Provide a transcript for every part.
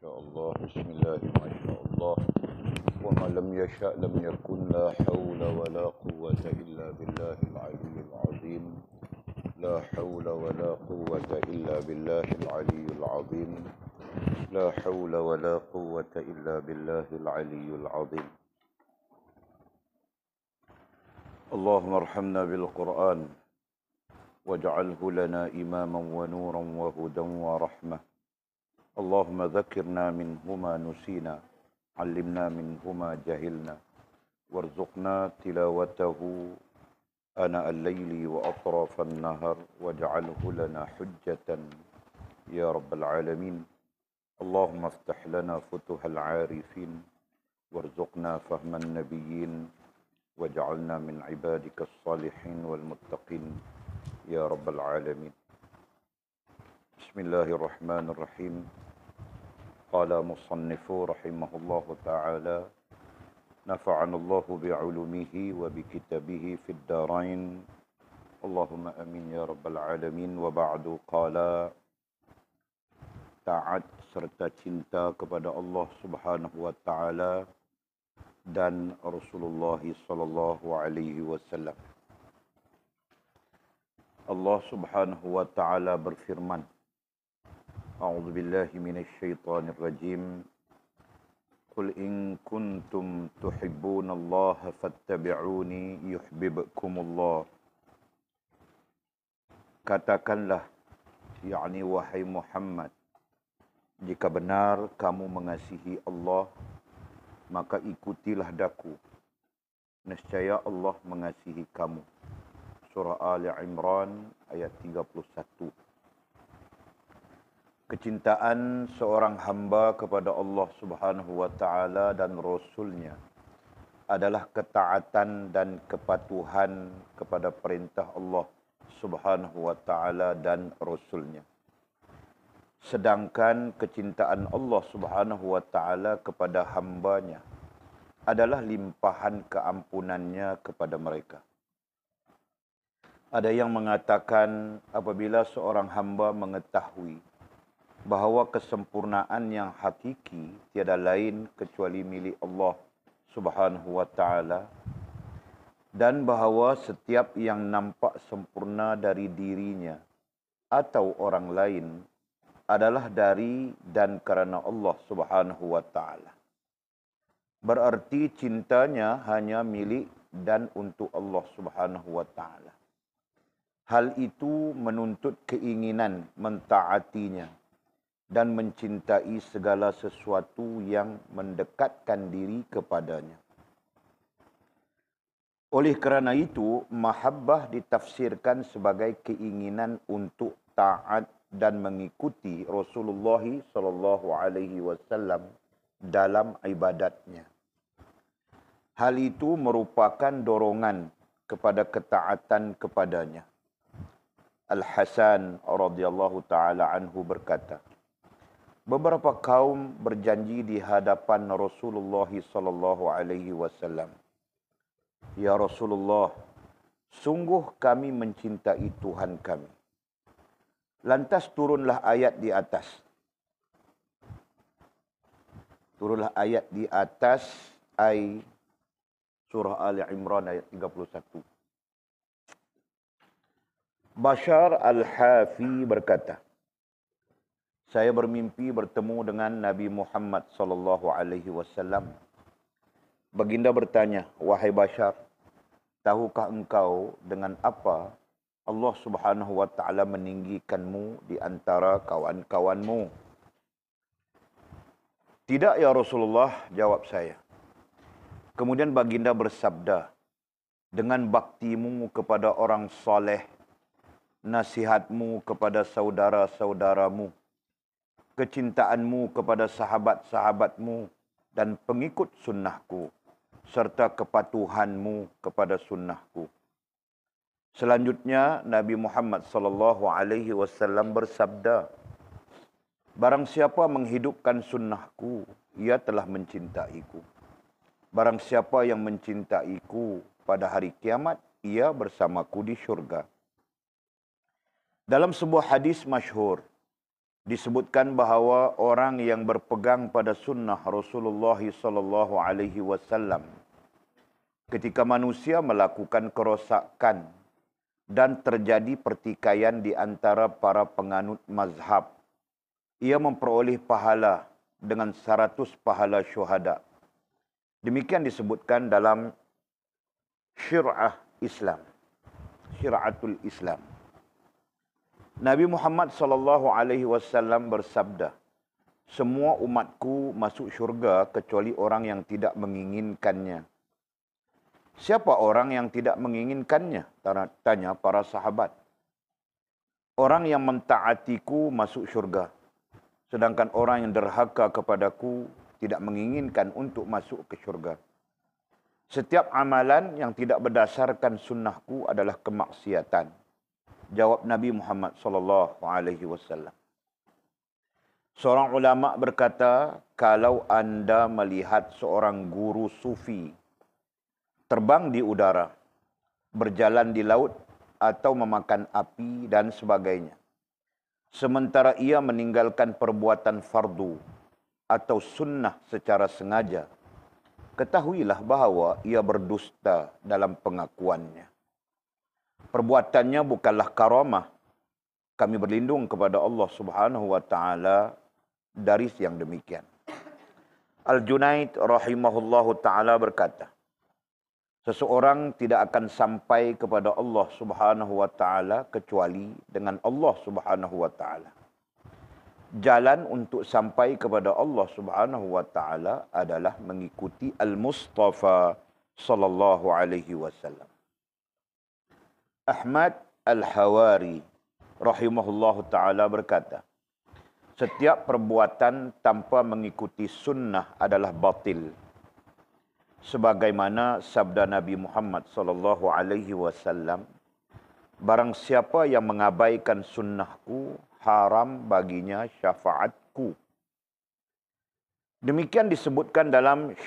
شاء الله بسم الله ما شاء الله وما لم يشأ لم يكن لا حول ولا قوة إلا بالله العلي العظيم لا حول ولا قوة إلا بالله العلي العظيم لا حول ولا قوة إلا بالله العلي العظيم اللهم ارحمنا بالقرآن واجعله لنا إماما ونورا وهدى ورحمة اللهم ذكرنا منه ما نسينا علمنا منه ما جهلنا وارزقنا تلاوته آناء الليل وأطراف النهر واجعله لنا حجة يا رب العالمين اللهم افتح لنا فتوح العارفين وارزقنا فهم النبيين واجعلنا من عبادك الصالحين والمتقين يا رب العالمين بسم الله الرحمن الرحيم قال مصنف رحمه الله تعالى نفعنا الله بعلومه وبكتابه في الدارين اللهم امين يا رب العالمين وبعد قال taat serta cinta kepada Allah Subhanahu wa taala dan Rasulullah sallallahu alaihi wasallam. Allah Subhanahu wa taala berfirman, A'udzu billahi minasy syaithanir rajim. Qul in kuntum tuhibbunallaha fattabi'uni yuhibbukumullah. Katakanlah, yakni wahai Muhammad, jika benar kamu mengasihi Allah, maka ikutilah daku. Nescaya Allah mengasihi kamu. Surah Ali Imran ayat 31. Kecintaan seorang hamba kepada Allah Subhanahu wa taala dan Rasulnya adalah ketaatan dan kepatuhan kepada perintah Allah Subhanahu wa taala dan Rasulnya. Sedangkan kecintaan Allah Subhanahu wa taala kepada hambanya adalah limpahan keampunannya kepada mereka. Ada yang mengatakan apabila seorang hamba mengetahui bahawa kesempurnaan yang hakiki tiada lain kecuali milik Allah Subhanahu wa taala dan bahawa setiap yang nampak sempurna dari dirinya atau orang lain adalah dari dan kerana Allah Subhanahu wa taala. Berarti cintanya hanya milik dan untuk Allah Subhanahu wa taala. Hal itu menuntut keinginan mentaatinya dan mencintai segala sesuatu yang mendekatkan diri kepadanya. Oleh kerana itu, mahabbah ditafsirkan sebagai keinginan untuk taat dan mengikuti Rasulullah sallallahu alaihi wasallam dalam ibadatnya. Hal itu merupakan dorongan kepada ketaatan kepadanya. Al-Hasan radhiyallahu taala anhu berkata, beberapa kaum berjanji di hadapan Rasulullah sallallahu alaihi wasallam, "Ya Rasulullah, sungguh kami mencintai Tuhan kami." Lantas turunlah ayat di atas. Turunlah ayat di atas surah Ali Imran ayat 31. Bashar Al-Hafi berkata, saya bermimpi bertemu dengan Nabi Muhammad sallallahu alaihi wasallam. Baginda bertanya, "Wahai Bashar, tahukah engkau dengan apa Allah Subhanahu wa taala meninggikanmu di antara kawan-kawanmu?" "Tidak ya Rasulullah," jawab saya. Kemudian baginda bersabda, "Dengan baktimu kepada orang soleh, nasihatmu kepada saudara-saudaramu, kecintaanmu kepada sahabat-sahabatmu dan pengikut sunnahku, serta kepatuhanmu kepada sunnahku." Selanjutnya Nabi Muhammad sallallahu alaihi wasallam bersabda, "Barang siapa menghidupkan sunnahku, ia telah mencintaiku. Barang siapa yang mencintaiku pada hari kiamat, ia bersamaku di syurga." Dalam sebuah hadis masyhur, disebutkan bahawa orang yang berpegang pada sunnah Rasulullah sallallahu alaihi wasallam ketika manusia melakukan kerosakan dan terjadi pertikaian di antara para penganut mazhab, ia memperoleh pahala dengan 100 pahala syuhada. Demikian disebutkan dalam syir'ah Islam, syir'atul Islam. Nabi Muhammad sallallahu alaihi wasallam bersabda, semua umatku masuk syurga kecuali orang yang tidak menginginkannya. Siapa orang yang tidak menginginkannya? Tanya para sahabat. Orang yang mentaatiku masuk syurga. Sedangkan orang yang derhaka kepadaku tidak menginginkan untuk masuk ke syurga. Setiap amalan yang tidak berdasarkan sunnahku adalah kemaksiatan. Jawab Nabi Muhammad sallallahu alaihi wasallam. Seorang ulama berkata, kalau anda melihat seorang guru sufi terbang di udara, berjalan di laut atau memakan api dan sebagainya, sementara ia meninggalkan perbuatan fardu atau sunnah secara sengaja, ketahuilah bahawa ia berdusta dalam pengakuannya. Perbuatannya bukanlah karamah. Kami berlindung kepada Allah Subhanahu wa taala dari yang demikian. Al-Junaid rahimahullahu taala berkata, seseorang tidak akan sampai kepada Allah Subhanahu wa taala kecuali dengan Allah Subhanahu wa taala. Jalan untuk sampai kepada Allah Subhanahu wa taala adalah mengikuti Al-Mustafa sallallahu alaihi wasallam. Ahmad Al-Hawari rahimahullahu taala berkata, setiap perbuatan tanpa mengikuti sunnah adalah batil. Sebagaimana sabda Nabi Muhammad sallallahu alaihi wasallam, barang siapa yang mengabaikan sunnahku, haram baginya syafaatku. Demikian disebutkan dalam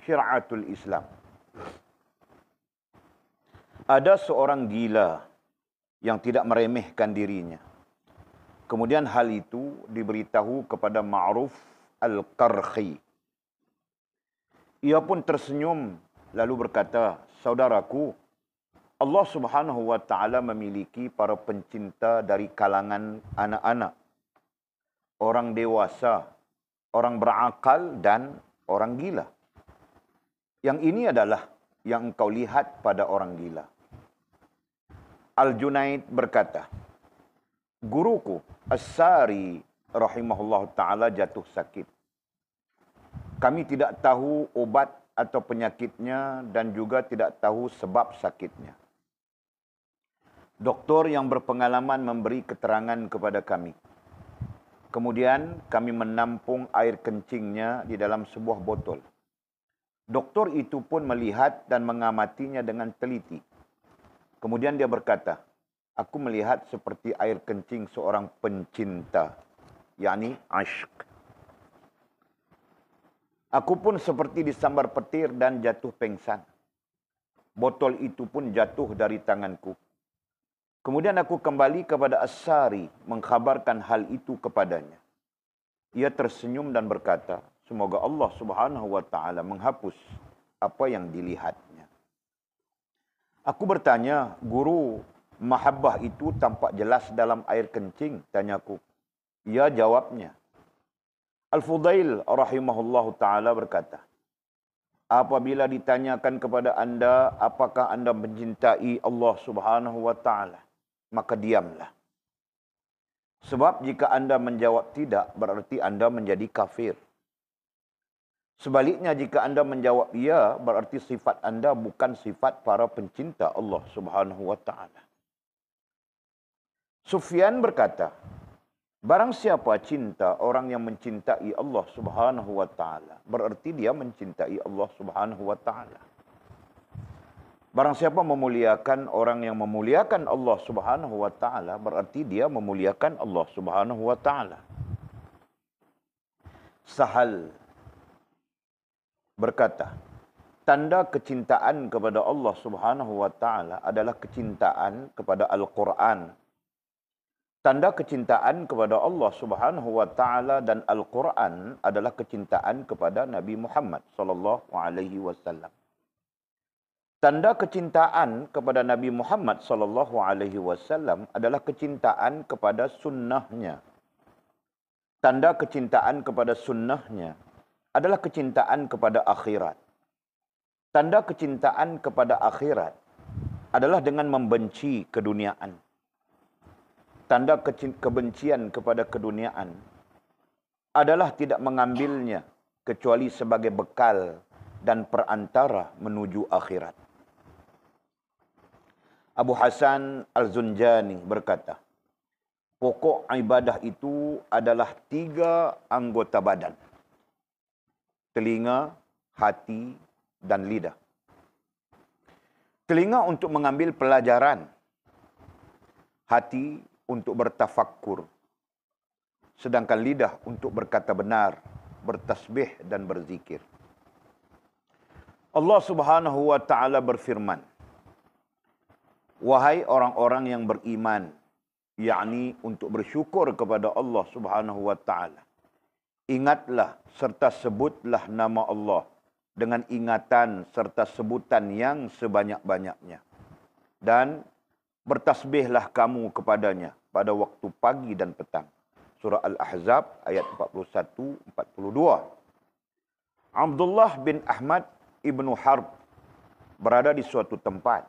syir'atul Islam. Ada seorang gila yang tidak meremehkan dirinya. Kemudian hal itu diberitahu kepada Ma'ruf Al-Qarhi. Ia pun tersenyum lalu berkata, saudaraku, Allah Subhanahu wa taala memiliki para pencinta dari kalangan anak-anak, orang dewasa, orang berakal dan orang gila. Yang ini adalah yang engkau lihat pada orang gila. Al-Junaid berkata, guruku As-Sari rahimahullah ta'ala jatuh sakit. Kami tidak tahu obat atau penyakitnya dan juga tidak tahu sebab sakitnya. Doktor yang berpengalaman memberi keterangan kepada kami. Kemudian kami menampung air kencingnya di dalam sebuah botol. Doktor itu pun melihat dan mengamatinya dengan teliti. Kemudian dia berkata, aku melihat seperti air kencing seorang pencinta, yakni ashq. Aku pun seperti disambar petir dan jatuh pengsan. Botol itu pun jatuh dari tanganku. Kemudian aku kembali kepada As-Sari mengkhabarkan hal itu kepadanya. Ia tersenyum dan berkata, semoga Allah Subhanahu wa taala menghapus apa yang dilihatnya. Aku bertanya, guru, mahabbah itu tampak jelas dalam air kencing, tanyaku. Ya, jawabnya. Al-Fudail rahimahullahu ta'ala berkata, apabila ditanyakan kepada anda, apakah anda mencintai Allah Subhanahu wa ta'ala, maka diamlah. Sebab jika anda menjawab tidak, berarti anda menjadi kafir. Sebaliknya, jika anda menjawab ya, berarti sifat anda bukan sifat para pencinta Allah Subhanahu wa ta'ala. Sufyan berkata, barang siapa cinta orang yang mencintai Allah Subhanahu wa ta'ala, berarti dia mencintai Allah Subhanahu wa ta'ala. Barang siapa memuliakan orang yang memuliakan Allah Subhanahu wa ta'ala, berarti dia memuliakan Allah Subhanahu wa ta'ala. Sahal berkata, tanda kecintaan kepada Allah Subhanahu wa ta'ala adalah kecintaan kepada Al-Quran Tanda kecintaan kepada Allah Subhanahu wa taala dan Al-Quran adalah kecintaan kepada Nabi Muhammad sallallahu alaihi wasallam. Tanda kecintaan kepada Nabi Muhammad sallallahu alaihi wasallam adalah kecintaan kepada sunnahnya. Tanda kecintaan kepada sunnahnya adalah kecintaan kepada akhirat. Tanda kecintaan kepada akhirat adalah dengan membenci keduniaan. Tanda kebencian kepada keduniaan adalah tidak mengambilnya kecuali sebagai bekal dan perantara menuju akhirat. Abu Hasan Al-Zunjani berkata, pokok ibadah itu adalah 3 anggota badan. Telinga, hati, dan lidah. Telinga untuk mengambil pelajaran. Hati untuk bertafakkur. Sedangkan lidah untuk berkata benar, bertasbih dan berzikir. Allah Subhanahu wa taala berfirman, wahai orang-orang yang beriman, yakni untuk bersyukur kepada Allah Subhanahu wa taala, ingatlah serta sebutlah nama Allah dengan ingatan serta sebutan yang sebanyak-banyaknya. Dan bertasbihlah kamu kepadanya pada waktu pagi dan petang. Surah Al-Ahzab ayat 41-42. Abdullah bin Ahmad ibnu Harb berada di suatu tempat.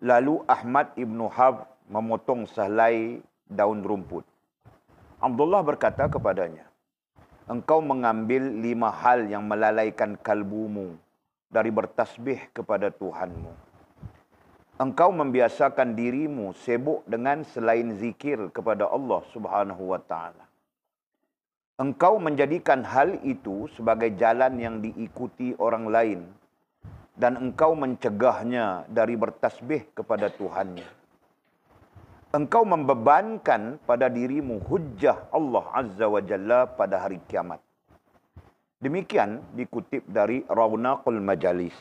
Lalu Ahmad ibnu Harb memotong sehelai daun rumput. Abdullah berkata kepadanya, engkau mengambil 5 hal yang melalaikan kalbumu dari bertasbih kepada Tuhanmu. Engkau membiasakan dirimu sibuk dengan selain zikir kepada Allah Subhanahu wa taala. Engkau menjadikan hal itu sebagai jalan yang diikuti orang lain dan engkau mencegahnya dari bertasbih kepada Tuhannya. Engkau membebankan pada dirimu hujjah Allah Azza wa Jalla pada hari kiamat. Demikian dikutip dari Rawnaqul Majalis.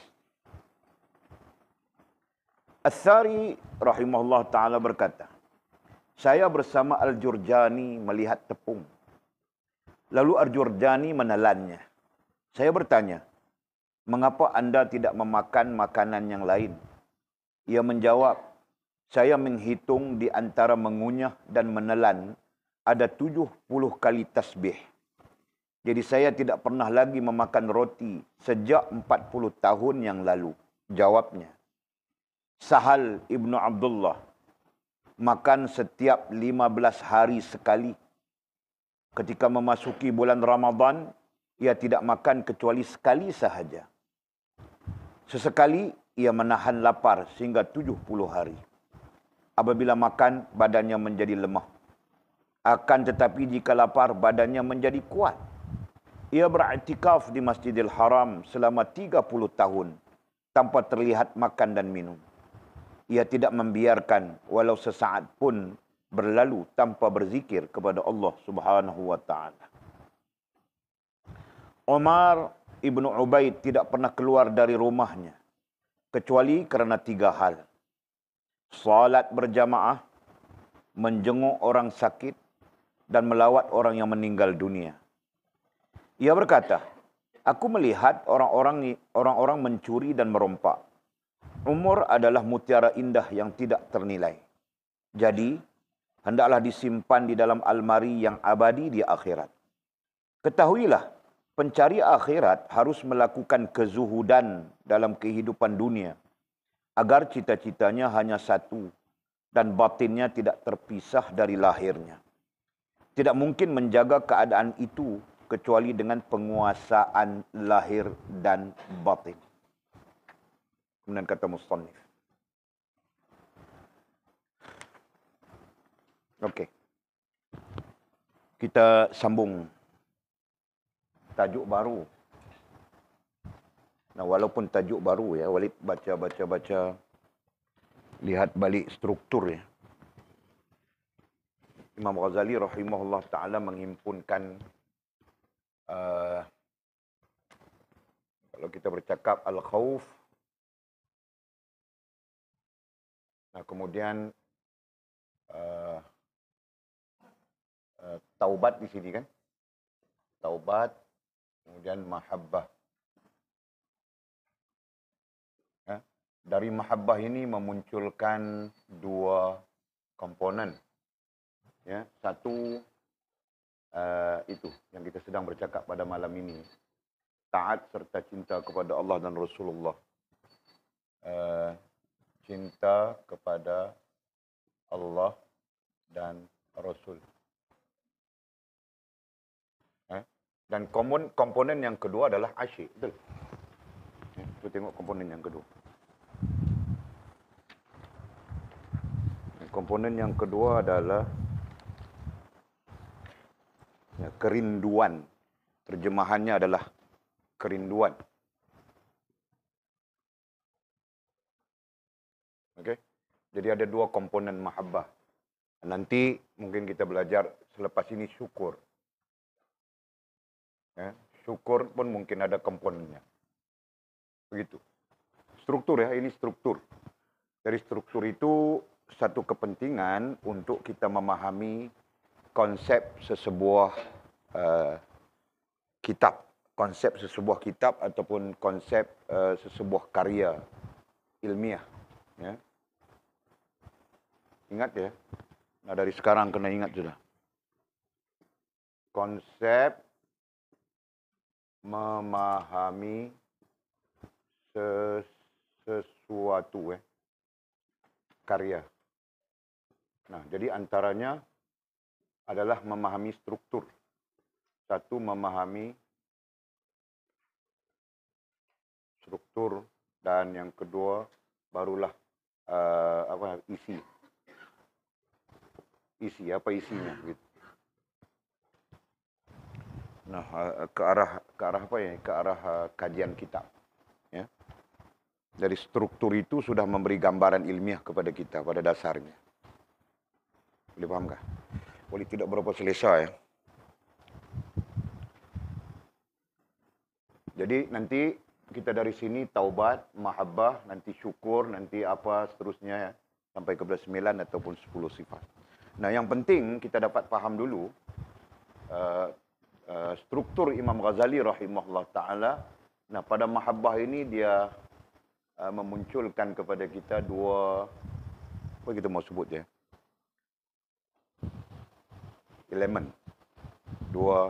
As-Sari rahimahullah ta'ala berkata, saya bersama Al-Jurjani melihat tepung. Lalu Al-Jurjani menelannya. Saya bertanya, mengapa anda tidak memakan makanan yang lain? Ia menjawab, saya menghitung di antara mengunyah dan menelan ada 70 kali tasbih. Jadi saya tidak pernah lagi memakan roti sejak 40 tahun yang lalu. Jawabnya, Sahal ibnu Abdullah makan setiap 15 hari sekali. Ketika memasuki bulan Ramadan, ia tidak makan kecuali sekali sahaja. Sesekali ia menahan lapar sehingga 70 hari. Apabila makan, badannya menjadi lemah. Akan tetapi jika lapar, badannya menjadi kuat. Ia beriktikaf di Masjidil Haram selama 30 tahun tanpa terlihat makan dan minum. Ia tidak membiarkan walau sesaat pun berlalu tanpa berzikir kepada Allah Subhanahu wa taala. Umar ibnu Ubaid tidak pernah keluar dari rumahnya kecuali kerana 3 hal. Salat berjamaah, menjenguk orang sakit, dan melawat orang yang meninggal dunia. Ia berkata, aku melihat orang-orang mencuri dan merompak. Umur adalah mutiara indah yang tidak ternilai. Jadi, hendaklah disimpan di dalam almari yang abadi di akhirat. Ketahuilah, pencari akhirat harus melakukan kezuhudan dalam kehidupan dunia, agar cita-citanya hanya satu dan batinnya tidak terpisah dari lahirnya. Tidak mungkin menjaga keadaan itu kecuali dengan penguasaan lahir dan batin. Kemudian kata Mustannif. Okey. Kita sambung tajuk baru. Nah, walaupun tajuk baru ya, Walid baca, lihat balik struktur ya. Imam Ghazali rahimahullah ta'ala menghimpunkan kalau kita bercakap al-khawf. Nah, kemudian taubat di sini kan. Taubat, kemudian mahabbah. Ya. Dari mahabbah ini memunculkan dua komponen. Ya, satu itu yang kita sedang bercakap pada malam ini. Taat serta cinta kepada Allah dan Rasulullah. Cinta kepada Allah dan Rasul. Dan komponen yang kedua adalah asyik. Betul? Kita tengok komponen yang kedua. Komponen yang kedua adalah kerinduan. Terjemahannya adalah kerinduan. Okey. Jadi ada dua komponen mahabbah. Nanti mungkin kita belajar selepas ini syukur. Syukur pun mungkin ada komponennya. Begitu. Struktur ya, ini struktur. Dari struktur itu satu kepentingan untuk kita memahami konsep sesebuah kitab. Konsep sesebuah kitab ataupun konsep sesebuah karya ilmiah. Ya. Ingat ya. Nah, dari sekarang kena ingat sudah. Konsep memahami sesuatu karya. Nah, jadi antaranya adalah memahami struktur. Satu, memahami struktur, dan yang kedua barulah isi. Isi apa isinya gitu. Nah, ke arah apa ya? Ke arah kajian kitab. Ya. Dari struktur itu sudah memberi gambaran ilmiah kepada kita pada dasarnya. Boleh fahamkah? Boleh tidak berapa selesa ya. Jadi nanti kita dari sini taubat, mahabbah, nanti syukur, nanti apa seterusnya ya. Sampai ke 9 ataupun 10 sifat. Nah, yang penting kita dapat faham dulu struktur Imam Ghazali rahimahullah ta'ala. Nah, pada mahabbah ini dia memunculkan kepada kita dua, apa kita mau sebut ya? Elemen. Dua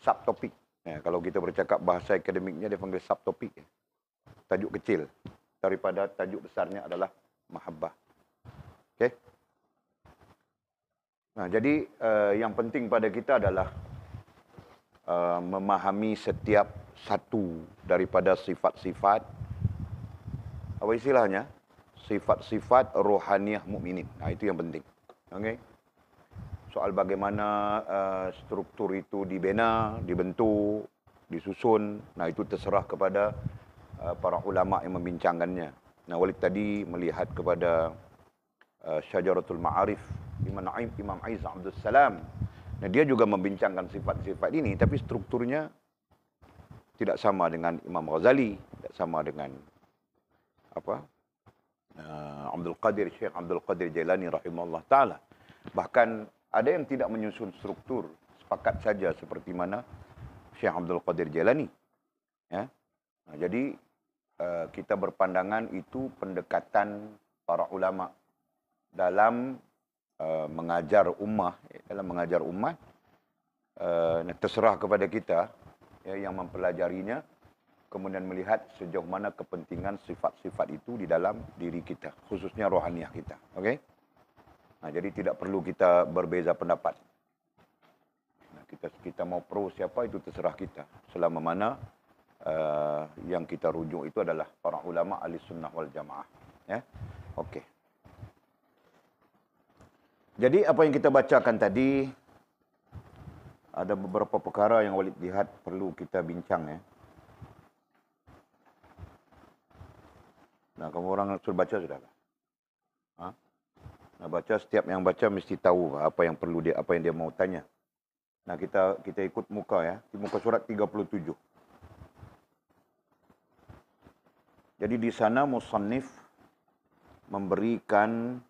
subtopik. Ya, kalau kita bercakap bahasa akademiknya dia panggil subtopik. Ya. Tajuk kecil. Daripada tajuk besarnya adalah mahabbah. Okey? Nah, jadi yang penting pada kita adalah memahami setiap satu daripada sifat-sifat, apa istilahnya? Sifat-sifat rohaniah mukminin. Nah, itu yang penting. Okey? Soal bagaimana struktur itu dibina, dibentuk, disusun, nah itu terserah kepada para ulama yang membincangkannya. Nah, Walid tadi melihat kepada Syajaratul Ma'arif Imam Aiz Abdul Salam. Nah, dia juga membincangkan sifat-sifat ini, tapi strukturnya tidak sama dengan Imam Ghazali, tidak sama dengan Syekh Abdul Qadir Jailani rahimahullah ta'ala. Bahkan ada yang tidak menyusun struktur, sepakat saja seperti mana Syekh Abdul Qadir Jailani. Ya. Nah, jadi kita berpandangan itu pendekatan para ulama dalam mengajar ummah, terserah kepada kita ya, yang mempelajarinya, kemudian melihat sejauh mana kepentingan sifat-sifat itu di dalam diri kita, khususnya rohaniah kita. Okey? Nah, jadi tidak perlu kita berbeza pendapat. Nah, kita mau pro siapa itu terserah kita, selama mana yang kita rujuk itu adalah para ulama ahli sunnah wal jamaah. Ya, okey. Jadi apa yang kita bacakan tadi, ada beberapa perkara yang Walid lihat perlu kita bincang ya. Nah, kamu orang sudah baca sudah? Nah, baca, setiap yang baca mesti tahu apa yang perlu dia, apa yang dia mau tanya. Nah, kita ikut muka ya, di muka surat 37. Jadi di sana musannif memberikan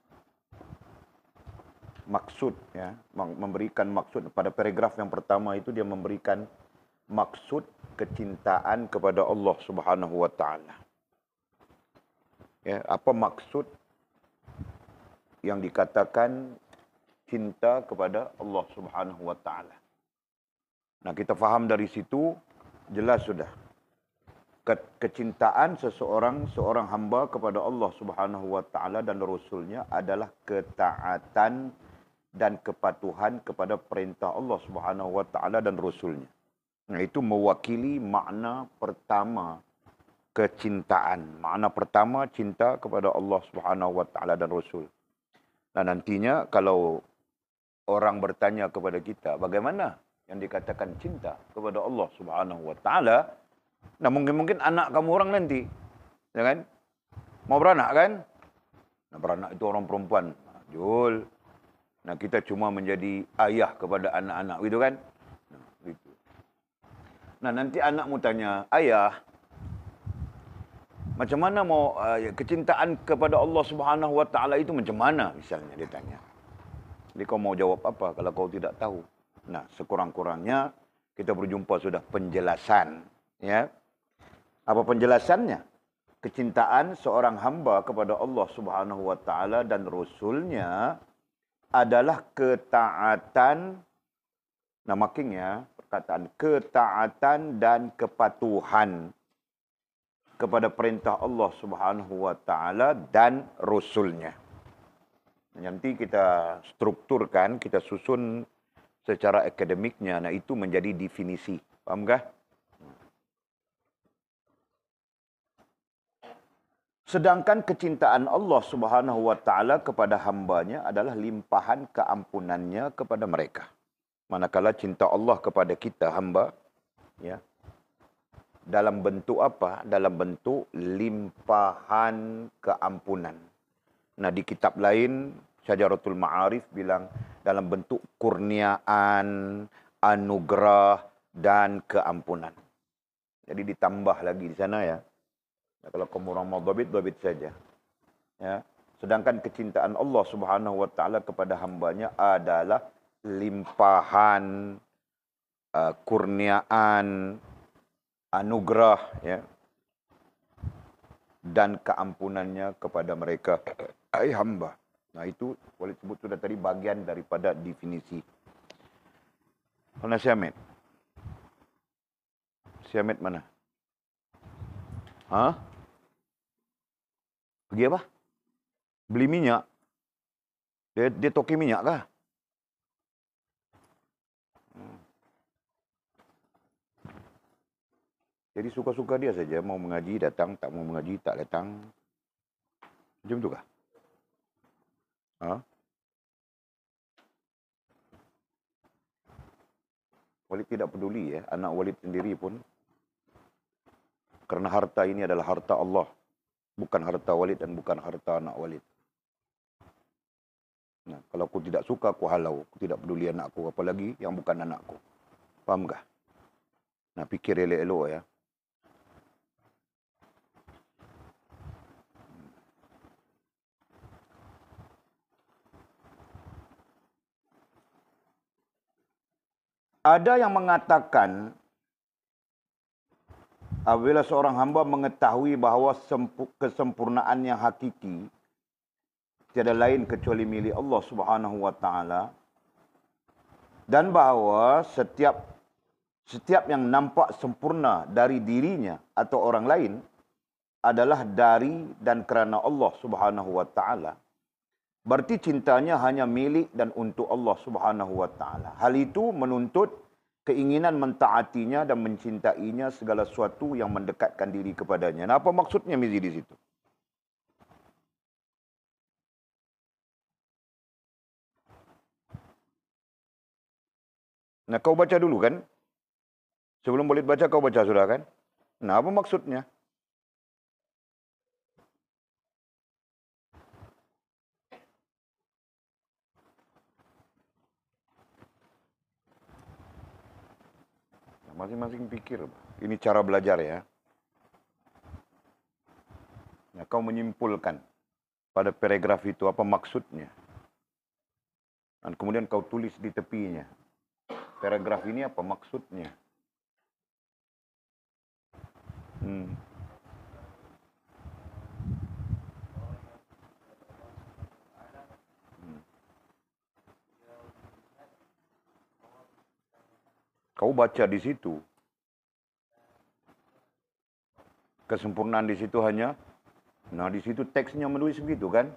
maksud, ya, memberikan maksud. Pada paragraf yang pertama itu dia memberikan maksud kecintaan kepada Allah Subhanahu wa taala. Ya, apa maksud yang dikatakan cinta kepada Allah Subhanahu wa taala? Nah, kita faham dari situ jelas sudah. Kecintaan seorang hamba kepada Allah Subhanahu wa taala dan rasulnya adalah ketaatan dan kepatuhan kepada perintah Allah Subhanahu wa taala dan rasulnya. Nah, itu mewakili makna pertama kecintaan. Makna pertama cinta kepada Allah Subhanahu wa taala dan rasul. Nah, nantinya kalau orang bertanya kepada kita, bagaimana yang dikatakan cinta kepada Allah Subhanahu wa taala? Nah, mungkin anak kamu orang nanti, ya kan? Mau beranak kan? Nah, beranak itu orang perempuan. Jul. Nah, kita cuma menjadi ayah kepada anak-anak, gitu kan? Nah, gitu. Nah, nanti anakmu tanya, ayah, macam mana mau kecintaan kepada Allah Subhanahu wa taala itu macam mana, misalnya dia tanya. Jadi kau mau jawab apa kalau kau tidak tahu? Nah, sekurang-kurangnya kita berjumpa sudah penjelasan, ya. Apa penjelasannya? Kecintaan seorang hamba kepada Allah Subhanahu wa taala dan rasulnya adalah ketaatan, nah makingnya perkataan ketaatan dan kepatuhan kepada perintah Allah Subhanahu wa taala dan rasulnya. Nanti kita strukturkan, kita susun secara akademiknya. Nah, itu menjadi definisi. Fahamkah? Sedangkan kecintaan Allah Subhanahu wa taala kepada hambanya adalah limpahan keampunannya kepada mereka. Manakala cinta Allah kepada kita hamba, ya, dalam bentuk apa? Dalam bentuk limpahan keampunan. Nah, di kitab lain Syajaratul Ma'arif bilang dalam bentuk kurniaan, anugerah dan keampunan. Jadi ditambah lagi di sana, ya. Nah, kalau kamu orang mau dhabit saja. Ya. Sedangkan kecintaan Allah Subhanahu wa taala kepada hambanya adalah limpahan kurniaan, anugerah, ya, dan keampunannya kepada mereka, ai hamba. Nah, itu boleh sebut sudah tadi bagian daripada definisi. Mana Syamit? Syamit mana? Hah? Pergi apa? Beli minyak. Dia toki minyak kah? Jadi suka-suka dia saja. Mau mengaji datang, tak mau mengaji tak datang. Macam tu kah? Ha? Walid tidak peduli, ya. Anak Walid sendiri pun. Kerana harta ini adalah harta Allah. Bukan harta Walid dan bukan harta anak Walid. Nah, kalau aku tidak suka, aku halau. Aku tidak peduli anakku. Apalagi yang bukan anakku. Fahamkah? Nah, fikir elok-elok, ya. Ada yang mengatakan apabila seorang hamba mengetahui bahawa kesempurnaan yang hakiki tiada lain kecuali milik Allah Subhanahu wa taala, dan bahawa setiap yang nampak sempurna dari dirinya atau orang lain adalah dari dan kerana Allah Subhanahu wa taala, berarti cintanya hanya milik dan untuk Allah Subhanahu wa taala. Hal itu menuntut keinginan mentaatinya dan mencintainya segala sesuatu yang mendekatkan diri kepadanya. Nah, apa maksudnya Mizi di situ? Nah, kau baca dulu kan? Sebelum boleh baca, kau baca sudah kan? Nah, apa maksudnya? Masing-masing pikir. Ini cara belajar, ya. Nah, kau menyimpulkan pada paragraf itu apa maksudnya. Dan kemudian kau tulis di tepinya. Paragraf ini apa maksudnya? Kau baca di situ. Kesempurnaan di situ hanya, nah di situ teksnya menulis begitu kan?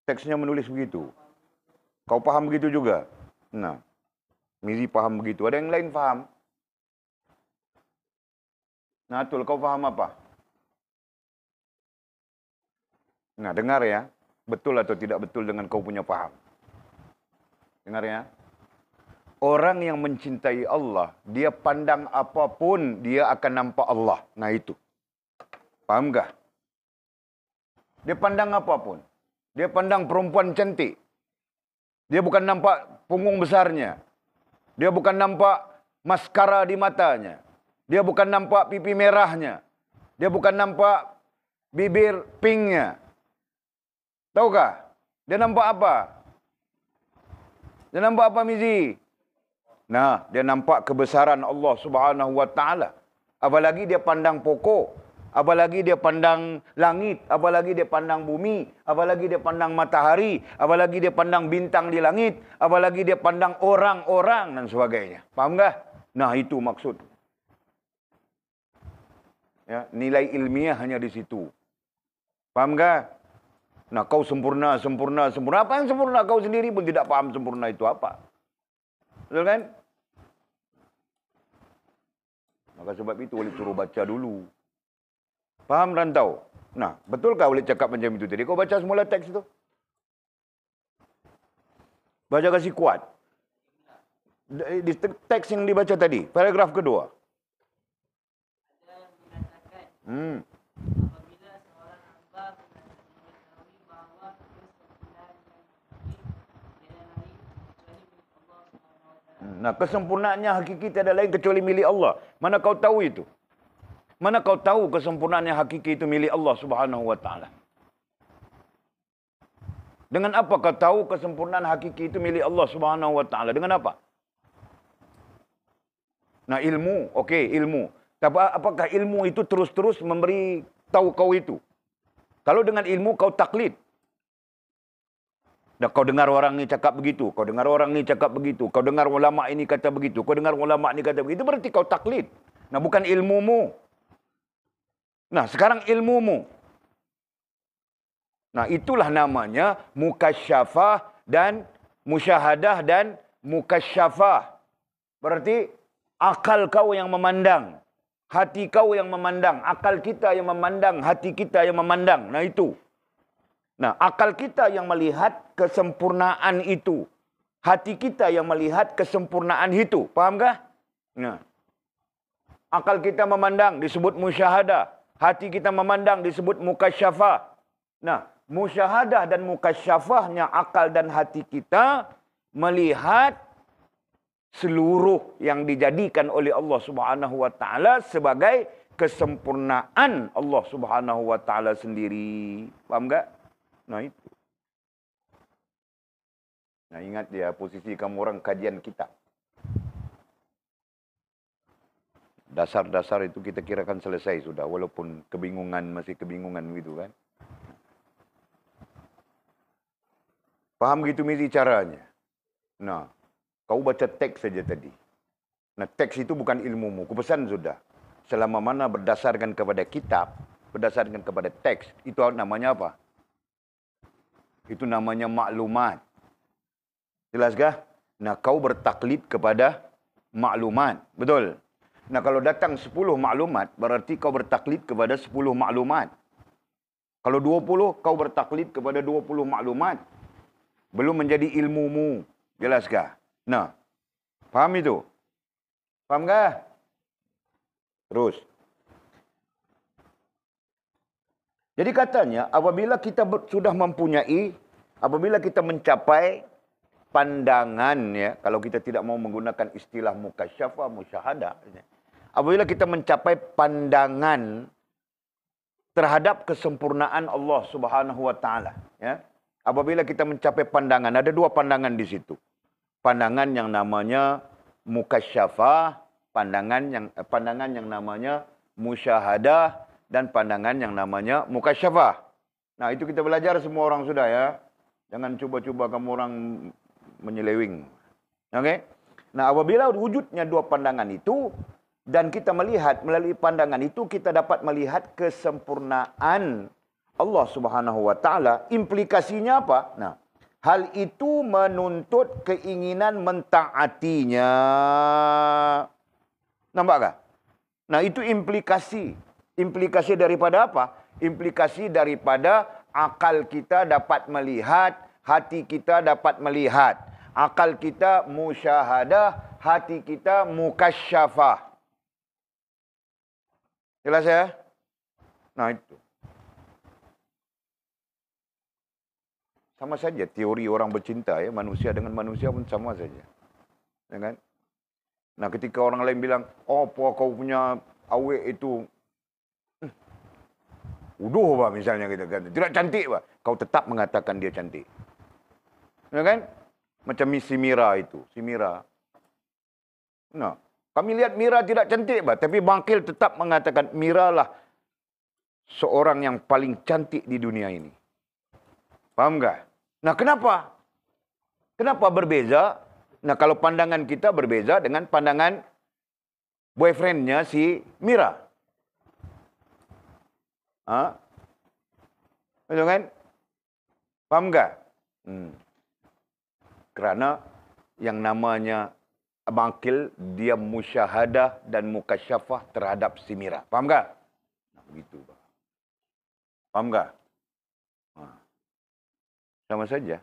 Teksnya menulis begitu. Kau paham begitu juga? Nah, Mizi paham begitu. Ada yang lain paham? Nah, Atul, kau paham apa? Nah, dengar ya. Betul atau tidak betul dengan kau punya paham? Dengar ya. Orang yang mencintai Allah, dia pandang apapun, dia akan nampak Allah. Nah itu. Paham gak? Dia pandang apapun. Dia pandang perempuan cantik. Dia bukan nampak punggung besarnya. Dia bukan nampak maskara di matanya. Dia bukan nampak pipi merahnya. Dia bukan nampak bibir pinknya. Tahukah? Dia nampak apa? Dia nampak apa, Mizi? Nah, dia nampak kebesaran Allah Subhanahu wa taala. Apalagi dia pandang pokok, apalagi dia pandang langit, apalagi dia pandang bumi, apalagi dia pandang matahari, apalagi dia pandang bintang di langit, apalagi dia pandang orang-orang dan sebagainya. Paham enggak? Nah, itu maksud. Ya, nilai ilmiah hanya di situ. Paham enggak? Nah, kau sempurna. Apa yang sempurna? Kau sendiri pun tidak paham sempurna itu apa. Betul kan? Maka sebab itu Walid suruh baca dulu. Faham rantau? Nah, betulkah Walid cakap macam itu tadi? Kau baca semula teks itu? Baca kasih kuat. Di teks yang dibaca tadi, paragraf kedua. Ada yang mengatakan, apabila seorang hamba mengetahui bahawa kesempurnaan yang hakiki tiada lain kecuali milik Allah SWT. Nah, kesempurnaannya hakiki tiada lain kecuali milik Allah. Mana kau tahu itu? Mana kau tahu kesempurnaan yang hakiki itu milik Allah Subhanahu wa taala? Dengan apa kau tahu kesempurnaan hakiki itu milik Allah Subhanahu wa taala? Dengan apa? Nah, ilmu, okey, ilmu. Tapi apakah ilmu itu terus-terus memberi tahu kau itu? Kalau dengan ilmu kau taklid. Dan kau dengar orang ni cakap begitu, kau dengar orang ni cakap begitu, kau dengar ulama ini kata begitu, kau dengar ulama ni kata begitu, berarti kau taklid. Nah, bukan ilmumu. Nah, sekarang ilmumu. Nah, itulah namanya mukasyafah dan musyahadah dan mukasyafah. Berarti akal kau yang memandang, hati kau yang memandang, akal kita yang memandang, hati kita yang memandang. Nah, itu. Nah, akal kita yang melihat kesempurnaan itu. Hati kita yang melihat kesempurnaan itu. Fahamkah? Nah. Akal kita memandang disebut musyahadah. Hati kita memandang disebut mukasyafah. Nah, musyahadah dan mukasyafahnya akal dan hati kita melihat seluruh yang dijadikan oleh Allah Subhanahu wa taala sebagai kesempurnaan Allah Subhanahu wa taala sendiri. Faham enggak? Nah, itu. Nah, ingat ya, posisi kamu orang kajian kita. Dasar-dasar itu kita kirakan selesai sudah, walaupun kebingungan, masih kebingungan begitu kan. Faham gitu Mizi caranya? Nah, kau baca teks saja tadi. Nah, teks itu bukan ilmumu. Kupesan sudah. Selama mana berdasarkan kepada kitab, berdasarkan kepada teks, itu namanya apa? Itu namanya maklumat. Jelaskah? Nah, kau bertaklid kepada maklumat. Betul? Nah, kalau datang 10 maklumat, berarti kau bertaklid kepada 10 maklumat. Kalau 20, kau bertaklid kepada 20 maklumat. Belum menjadi ilmumu. Jelaskah? Nah, faham itu? Faham kah? Terus. Jadi katanya, apabila kita sudah mempunyai, apabila kita mencapai pandangan, ya, kalau kita tidak mau menggunakan istilah mukasyafah, musyahadah, apabila kita mencapai pandangan terhadap kesempurnaan Allah Subhanahu wa taala, ya. Apabila kita mencapai pandangan, ada dua pandangan di situ. pandangan yang namanya mukasyafah, pandangan yang namanya musyahadah, dan pandangan yang namanya mukasyafah. Nah, itu kita belajar semua orang sudah ya. Jangan cuba-cuba kamu orang menyeleweng. Okey? Nah, apabila wujudnya dua pandangan itu dan kita melihat melalui pandangan itu kita dapat melihat kesempurnaan Allah Subhanahu wa taala. Implikasinya apa? Nah, hal itu menuntut keinginan mentaatinya. Nampak tak? Nah, itu implikasi. Implikasi daripada apa? Implikasi daripada akal kita dapat melihat, hati kita dapat melihat. Akal kita musyahadah, hati kita mukasyafah. Jelas ya? Nah, itu. Sama saja teori orang bercinta ya, manusia dengan manusia pun sama saja. Ya kan? Nah, ketika orang lain bilang, "Oh, apa kau punya awek itu uduh, bah, misalnya gitu kan. Tidak cantik, bah." Kau tetap mengatakan dia cantik. Ya kan? Macam si Mira itu, si Mira. Nah, kami lihat Mira tidak cantik, bah, tapi Bangkil tetap mengatakan Mira lah seorang yang paling cantik di dunia ini. Paham enggak? Nah, kenapa? Kenapa berbeza? Nah, kalau pandangan kita berbeza dengan pandangan boyfriendnya si Mira. Betul kan? Paham enggak? Kerana yang namanya Bangkil, dia musyahadah dan mukasyafah terhadap si Mira. Paham enggak? Nah, begitu. Paham enggak? Sama saja.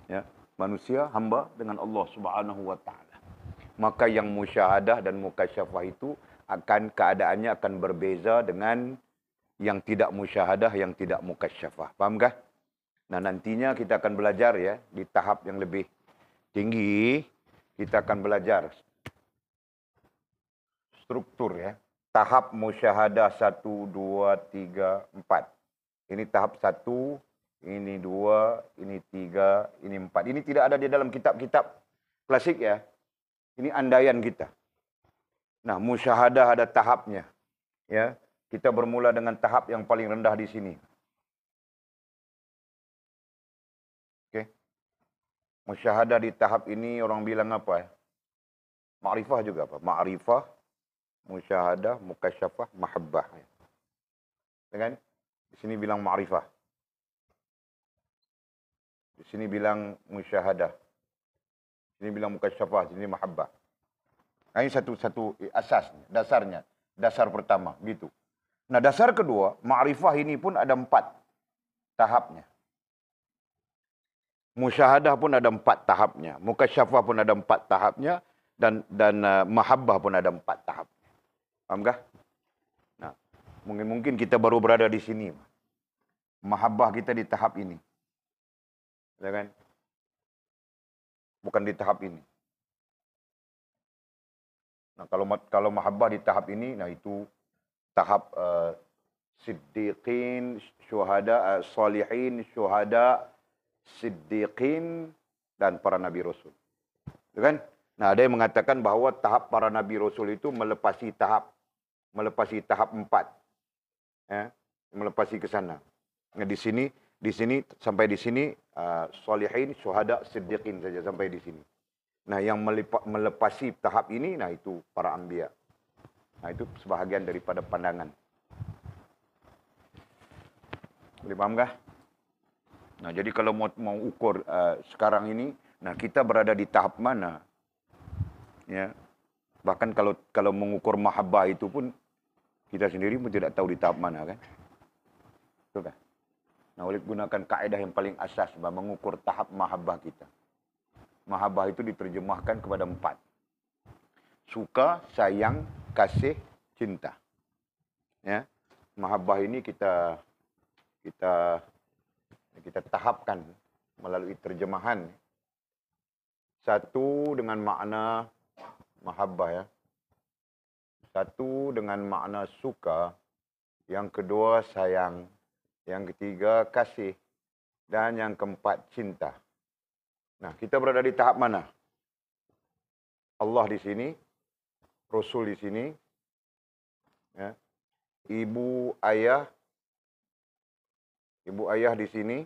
Ya, manusia hamba dengan Allah Subhanahu wa taala. Maka yang musyahadah dan mukasyafah itu keadaannya akan berbeza dengan yang tidak musyahadah, yang tidak mukasyafah. Paham kah? Nah, nantinya kita akan belajar ya di tahap yang lebih tinggi, kita akan belajar struktur ya. Tahap musyahadah 1 2 3 4. Ini tahap 1, ini 2, ini 3, ini 4. Ini tidak ada di dalam kitab-kitab klasik ya. Ini andaian kita. Nah, musyahadah ada tahapnya. Ya, kita bermula dengan tahap yang paling rendah di sini. Okey. Musyahadah di tahap ini orang bilang apa ya? Ma'rifah juga apa? Ma'rifah, musyahadah, mukasyafah, mahabbah. Ya kan? Di sini bilang ma'rifah. Di sini bilang musyahadah. Di sini bilang mukasyafah, di sini mahabbah. Nah, ini satu asas, dasarnya. Dasar pertama, gitu. Nah, dasar kedua, ma'rifah ini pun ada 4 tahapnya. Musyahadah pun ada 4 tahapnya. Mukasyafah pun ada 4 tahapnya. Dan mahabbah pun ada 4 tahapnya. Fahamkah? Nah, mungkin kita baru berada di sini. Mahabbah kita di tahap ini. Ya kan? Bukan di tahap ini. Nah, kalau mahabbah di tahap ini, nah itu tahap siddiqin, syuhada, salihin, syuhada, siddiqin, dan para nabi rasul. Ya kan? Nah, ada yang mengatakan bahawa tahap para nabi rasul itu melepasi tahap 4. Ya, melepasi ke sana. Nah, di sini sampai di sini salihin, syuhada, siddiqin saja sampai di sini. Nah, yang melepasi tahap ini, nah itu para anbiya. Nah, itu sebahagian daripada pandangan. Boleh faham kah? Nah, jadi kalau mau ukur sekarang ini, nah kita berada di tahap mana? Ya. Bahkan kalau mengukur mahabbah itu pun kita sendiri pun tidak tahu di tahap mana kan? Betul kan? Nah, oleh gunakan kaedah yang paling asas bahawa mengukur tahap mahabbah kita. Mahabbah itu diterjemahkan kepada 4. Suka, sayang, kasih, cinta. Ya. Mahabbah ini kita tahapkan melalui terjemahan. Satu dengan makna mahabbah ya. Satu dengan makna suka, yang kedua sayang, yang ketiga kasih, dan yang keempat cinta. Nah, kita berada di tahap mana? Allah di sini, Rasul di sini, ya. Ibu ayah di sini,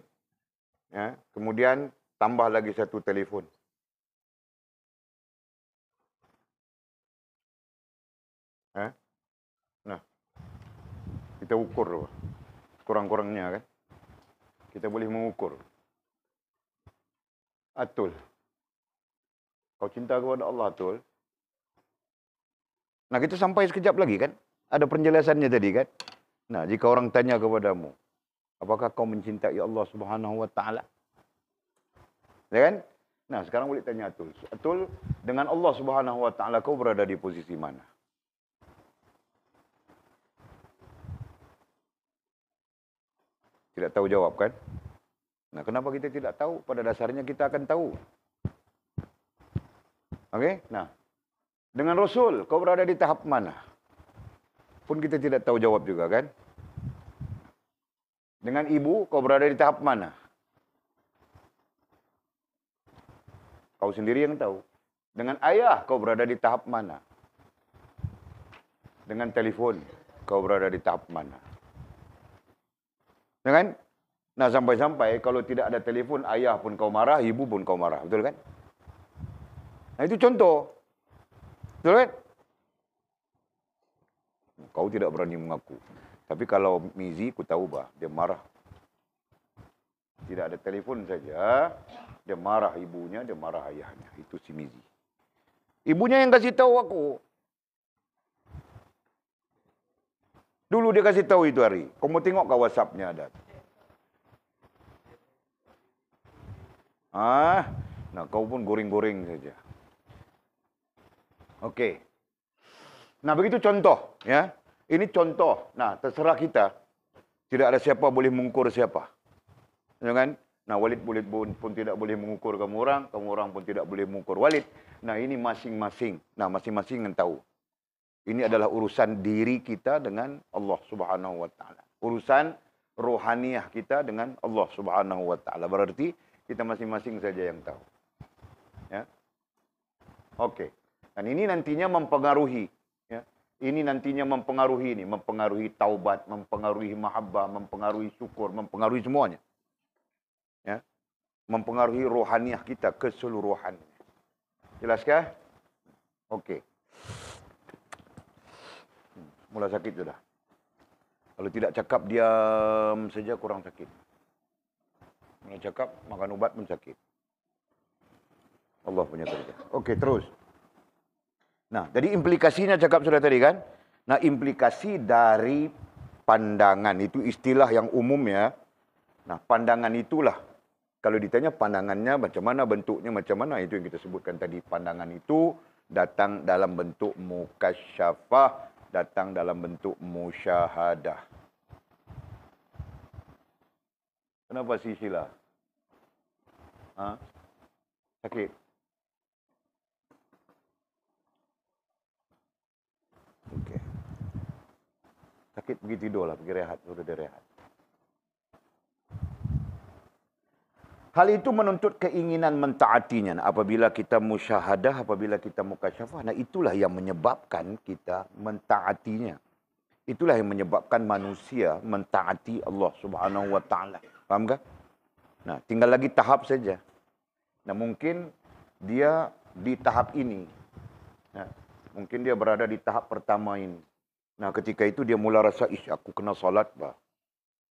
ya. Kemudian tambah lagi satu telefon. Ya. Nah, kita ukur kurang-kurangnya kan. Kita boleh mengukur. Atul. Kau cinta kepada Allah, Atul. Nah, kita sampai sekejap lagi kan. Ada penjelasannya tadi kan. Nah, jika orang tanya kepadamu, apakah kau mencintai Allah Subhanahu wa taala? Ya kan? Nah, sekarang boleh tanya Atul. Atul, dengan Allah Subhanahu wa taala kau berada di posisi mana? Tidak tahu jawab kan? Nah, kenapa kita tidak tahu? Pada dasarnya kita akan tahu. Okey? Nah, dengan Rasul kau berada di tahap mana? Pun kita tidak tahu jawab juga kan? Dengan ibu kau berada di tahap mana? Kau sendiri yang tahu. Dengan ayah kau berada di tahap mana? Dengan telefon kau berada di tahap mana? Ya kan? Nah, sampai-sampai kalau tidak ada telefon, ayah pun kau marah, ibu pun kau marah. Betul kan? Nah, itu contoh. Betul kan? Kau tidak berani mengaku. Tapi kalau Mizi, ku tahu bah, dia marah. Tidak ada telefon saja, dia marah ibunya, dia marah ayahnya. Itu si Mizi. Ibunya yang kasih tahu aku. Dulu dia kasih tahu itu hari. Kau mau tengok ke WhatsApp-nya ada. Nah kau pun goreng-goreng saja. Okey. Nah, begitu contoh, ya. Ini contoh. Nah, terserah kita. Tidak ada siapa boleh mengukur siapa. Ya kan? Nah, Walid pun tidak boleh mengukur kamu orang pun tidak boleh mengukur Walid. Nah, ini masing-masing. Nah, masing-masing yang tahu. Ini adalah urusan diri kita dengan Allah Subhanahu wa taala. Urusan rohaniah kita dengan Allah Subhanahu wa taala. Berarti kita masing-masing saja yang tahu. Ya. Okey. Dan ini nantinya mempengaruhi, ya. Ini nantinya mempengaruhi taubat, mempengaruhi mahabbah, mempengaruhi syukur, mempengaruhi semuanya. Ya. Mempengaruhi rohaniah kita keseluruhan. Jelaskah? Okey. Mula sakit sudah. Kalau tidak cakap diam saja kurang sakit. Mula cakap makan ubat pun sakit. Allah punya kerja. Okey, terus. Nah, jadi implikasinya cakap sudah tadi kan? Nah, implikasi dari pandangan itu istilah yang umum ya. Nah, pandangan itulah. Kalau ditanya pandangannya macam mana, bentuknya macam mana, itu yang kita sebutkan tadi. Pandangan itu datang dalam bentuk mukasyafah, datang dalam bentuk musyahadah. Kenapa sila? Sakit? Okey. Sakit pergi tidurlah, pergi rehat, suruh dia rehat. Hal itu menuntut keinginan mentaatinya. Apabila kita musyahadah, apabila kita mukasyafah, nah itulah yang menyebabkan kita mentaatinya. Itulah yang menyebabkan manusia mentaati Allah Subhanahu wa taala. Faham tak? Nah, tinggal lagi tahap saja. Nah, mungkin dia di tahap ini. Nah, mungkin dia berada di tahap pertama ini. Nah, ketika itu dia mula rasa, aku kena solat bah.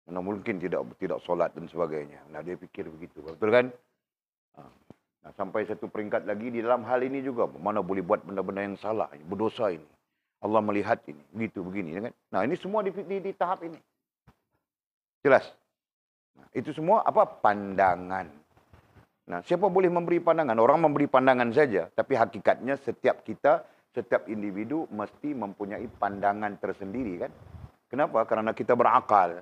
Nah, mungkin tidak solat dan sebagainya. Nah, dia fikir begitu. Betul kan? Nah, sampai satu peringkat lagi di dalam hal ini juga. Mana boleh buat benda-benda yang salah, berdosa ini. Allah melihat ini. Begitu, begini. Kan? Nah, ini semua di tahap ini. Jelas? Nah, itu semua apa? Pandangan. Nah, siapa boleh memberi pandangan? Orang memberi pandangan saja. Tapi hakikatnya setiap kita, setiap individu mesti mempunyai pandangan tersendiri kan? Kenapa? Karena kita berakal.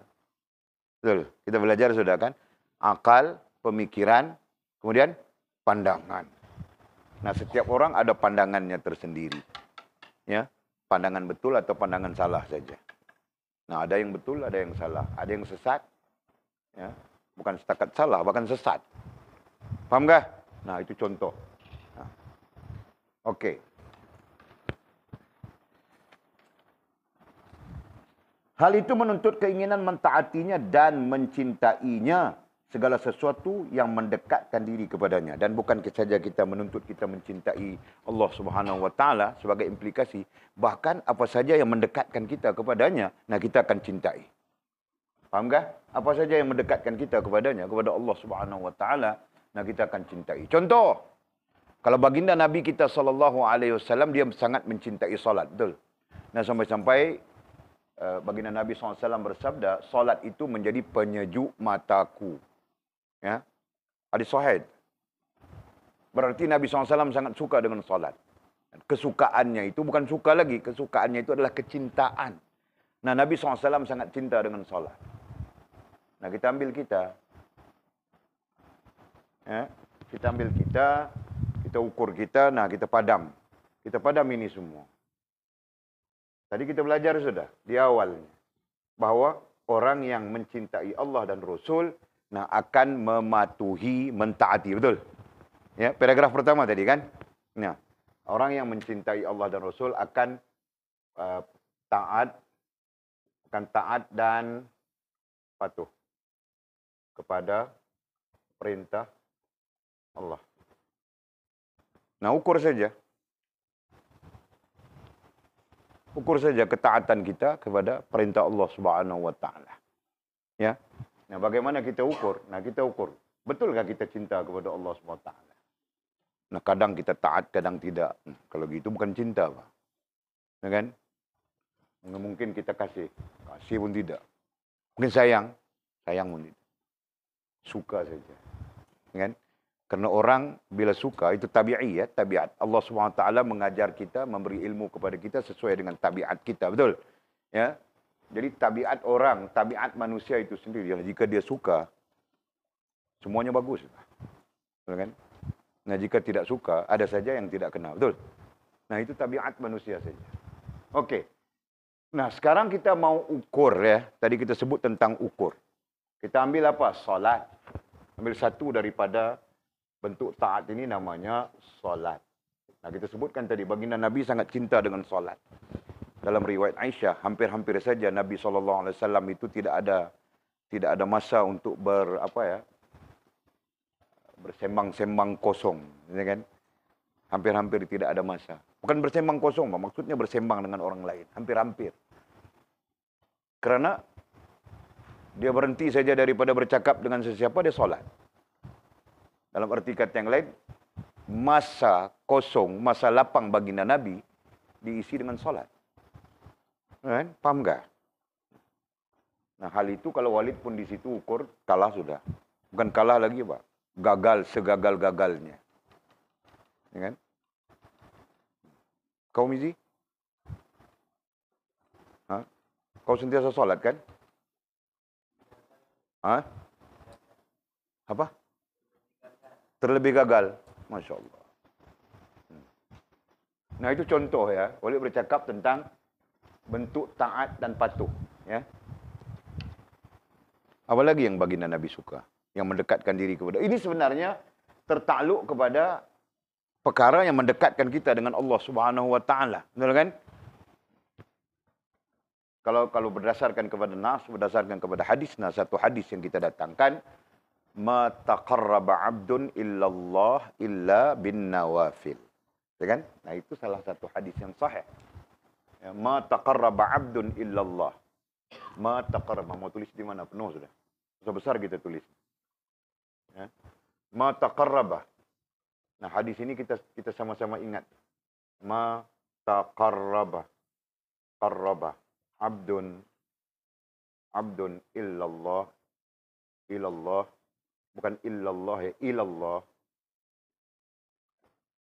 Betul. Kita belajar sudah kan? Akal, pemikiran, kemudian pandangan. Nah, setiap orang ada pandangannya tersendiri. Ya, pandangan betul atau pandangan salah saja. Nah, ada yang betul, ada yang salah. Ada yang sesat. Ya, bukan setakat salah, bahkan sesat. Paham kah? Nah, itu contoh. Nah. Okey. Hal itu menuntut keinginan mentaatinya dan mencintainya, segala sesuatu yang mendekatkan diri kepadanya. Dan bukan saja kita menuntut kita mencintai Allah Subhanahu Wa Taala sebagai implikasi, bahkan apa saja yang mendekatkan kita kepadanya, nah kita akan cintai. Faham tak? Apa saja yang mendekatkan kita kepadanya, kepada Allah Subhanahu Wa Taala, nah kita akan cintai. Contoh, kalau baginda Nabi kita SAW, dia sangat mencintai salat, betul? Nah, sampai-sampai baginda Nabi SAW bersabda, salat itu menjadi penyejuk mataku. Ya, hadis sahih. Berarti Nabi SAW sangat suka dengan salat. Kesukaannya itu bukan suka lagi, kesukaannya itu adalah kecintaan. Nah, Nabi SAW sangat cinta dengan salat. Nah, kita ambil kita. Ya, kita ambil kita ukur kita, nah kita padam. Kita padam ini semua. Tadi kita belajar sudah di awalnya bahwa orang yang mencintai Allah dan Rasul, nah akan mematuhi, mentaati, betul? Ya, paragraf pertama tadi kan? Nah, orang yang mencintai Allah dan Rasul akan taat dan patuh kepada perintah Allah. Nah, ukur saja ketaatan kita kepada perintah Allah Subhanahu Wa Taala. Ya. Nah, bagaimana kita ukur? Nah, kita ukur, betulkah kita cinta kepada Allah Subhanahu Wa Taala? Nah, kadang kita taat, kadang tidak. Kalau gitu bukan cinta, Pak. Ya kan? Mungkin kita kasih pun tidak. Mungkin sayang pun tidak. Suka saja. Ya kan? Karena orang bila suka, itu tabi'i ya, tabiat. Allah SWT mengajar kita, memberi ilmu kepada kita sesuai dengan tabiat kita, betul? Ya. Jadi tabiat orang, tabiat manusia itu sendiri, jika dia suka, semuanya bagus. Betul kan? Nah, jika tidak suka, ada saja yang tidak kena, betul? Nah, itu tabiat manusia saja. Okey. Nah, sekarang kita mau ukur ya. Tadi kita sebut tentang ukur. Kita ambil apa? Salat. Ambil satu daripada bentuk taat ini namanya solat. Nah, kita sebutkan tadi, baginda Nabi sangat cinta dengan solat. Dalam riwayat Aisyah, hampir-hampir saja Nabi SAW itu tidak ada masa untuk bersembang-sembang kosong, ya kan? Hampir-hampir tidak ada masa. Bukan bersembang kosong, maksudnya bersembang dengan orang lain. Hampir-hampir. Kerana dia berhenti saja daripada bercakap dengan sesiapa, dia solat. Dalam arti kata yang lain, masa kosong, masa lapang baginda Nabi diisi dengan solat. Kan? Paham tak? Nah, hal itu kalau Walid pun di situ ukur, kalah sudah. Bukan kalah lagi, Pak. Gagal segagal-gagalnya. Ya kan? Kau Mizi? Ha? Kau sentiasa solat kan? Ha? Apa? Terlebih gagal. Masya Allah. Nah, itu contoh ya. Boleh bercakap tentang bentuk taat dan patuh. Ya. Apa lagi yang baginda Nabi suka? Yang mendekatkan diri kepada. Ini sebenarnya tertakluk kepada perkara yang mendekatkan kita dengan Allah Subhanahu Wa Taala. Betul kan? Kalau berdasarkan kepada nas, berdasarkan kepada hadis, nah satu hadis yang kita datangkan, ma taqarraba 'abdun illallah illa bin nawafil. Ya kan? Nah, itu salah satu hadis yang sahih. Ya, ma taqarraba 'abdun illallah. Ma taqarraba, mau tulis di mana? Penuh sudah. Besar kita tulis. Ya. Ma taqarraba. Nah, hadis ini kita sama-sama ingat. Ma taqarraba. Qarraba 'abdun illallah bukan illallah ya, ilallah.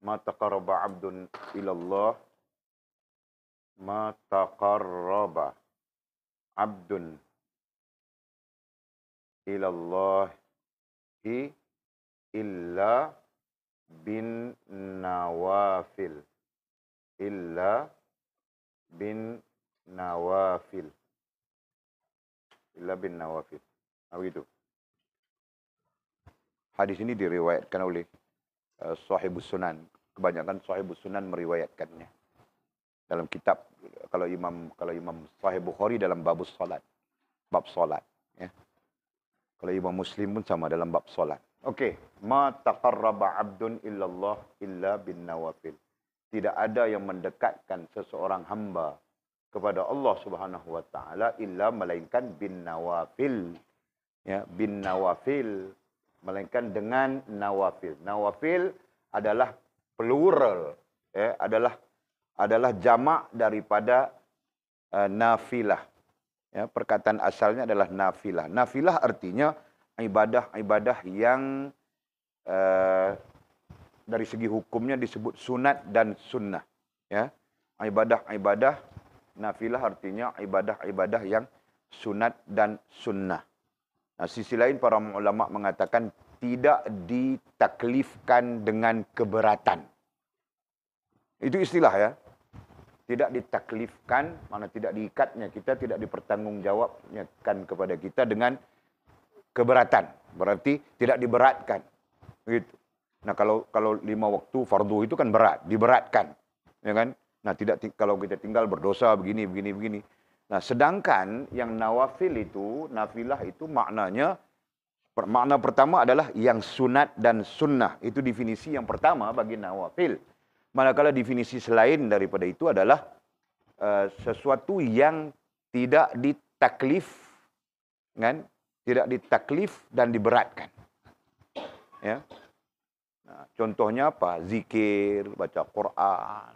Ma taqarraba 'abdun ilallah. Ma taqarraba 'abdun ilallahi illa bin nawafil. Illa bin nawafil. Illa bin nawafil. Nah, begitu. Hadis ini diriwayatkan oleh Sahibus Sunan. Kebanyakan Sahibus Sunan meriwayatkannya. Dalam kitab, kalau Imam Sahih Bukhari dalam bab solat. Ya. Kalau Imam Muslim pun sama dalam bab solat. Okey. Ma taqarraba abdun illallah illa bin nawafil. Tidak ada yang mendekatkan seseorang hamba kepada Allah Subhanahu wa taala illa melainkan bin nawafil. Ya, bin nawafil, melainkan dengan nawafil. Nawafil adalah plural, ya, adalah jamak daripada nafilah. Ya, perkataan asalnya adalah nafilah. Nafilah artinya ibadah-ibadah yang dari segi hukumnya disebut sunat dan sunnah. Ya, ibadah-ibadah nafilah artinya ibadah-ibadah yang sunat dan sunnah. Nah, sisi lain para ulama mengatakan tidak ditaklifkan dengan keberatan. Itu istilah ya. Tidak ditaklifkan, mana tidak diikatnya kita, tidak dipertanggungjawabkan kepada kita dengan keberatan. Berarti tidak diberatkan. Gitu. Nah, kalau 5 waktu fardu itu kan berat, diberatkan. Ya kan? Nah, kalau kita tinggal berdosa begini. Nah, sedangkan yang nawafil itu, nafilah itu makna pertama adalah yang sunat dan sunnah. Itu definisi yang pertama bagi nawafil. Manakala definisi selain daripada itu adalah sesuatu yang tidak ditaklif, kan? Tidak ditaklif dan diberatkan. Ya. Nah, contohnya apa? Zikir, baca Quran,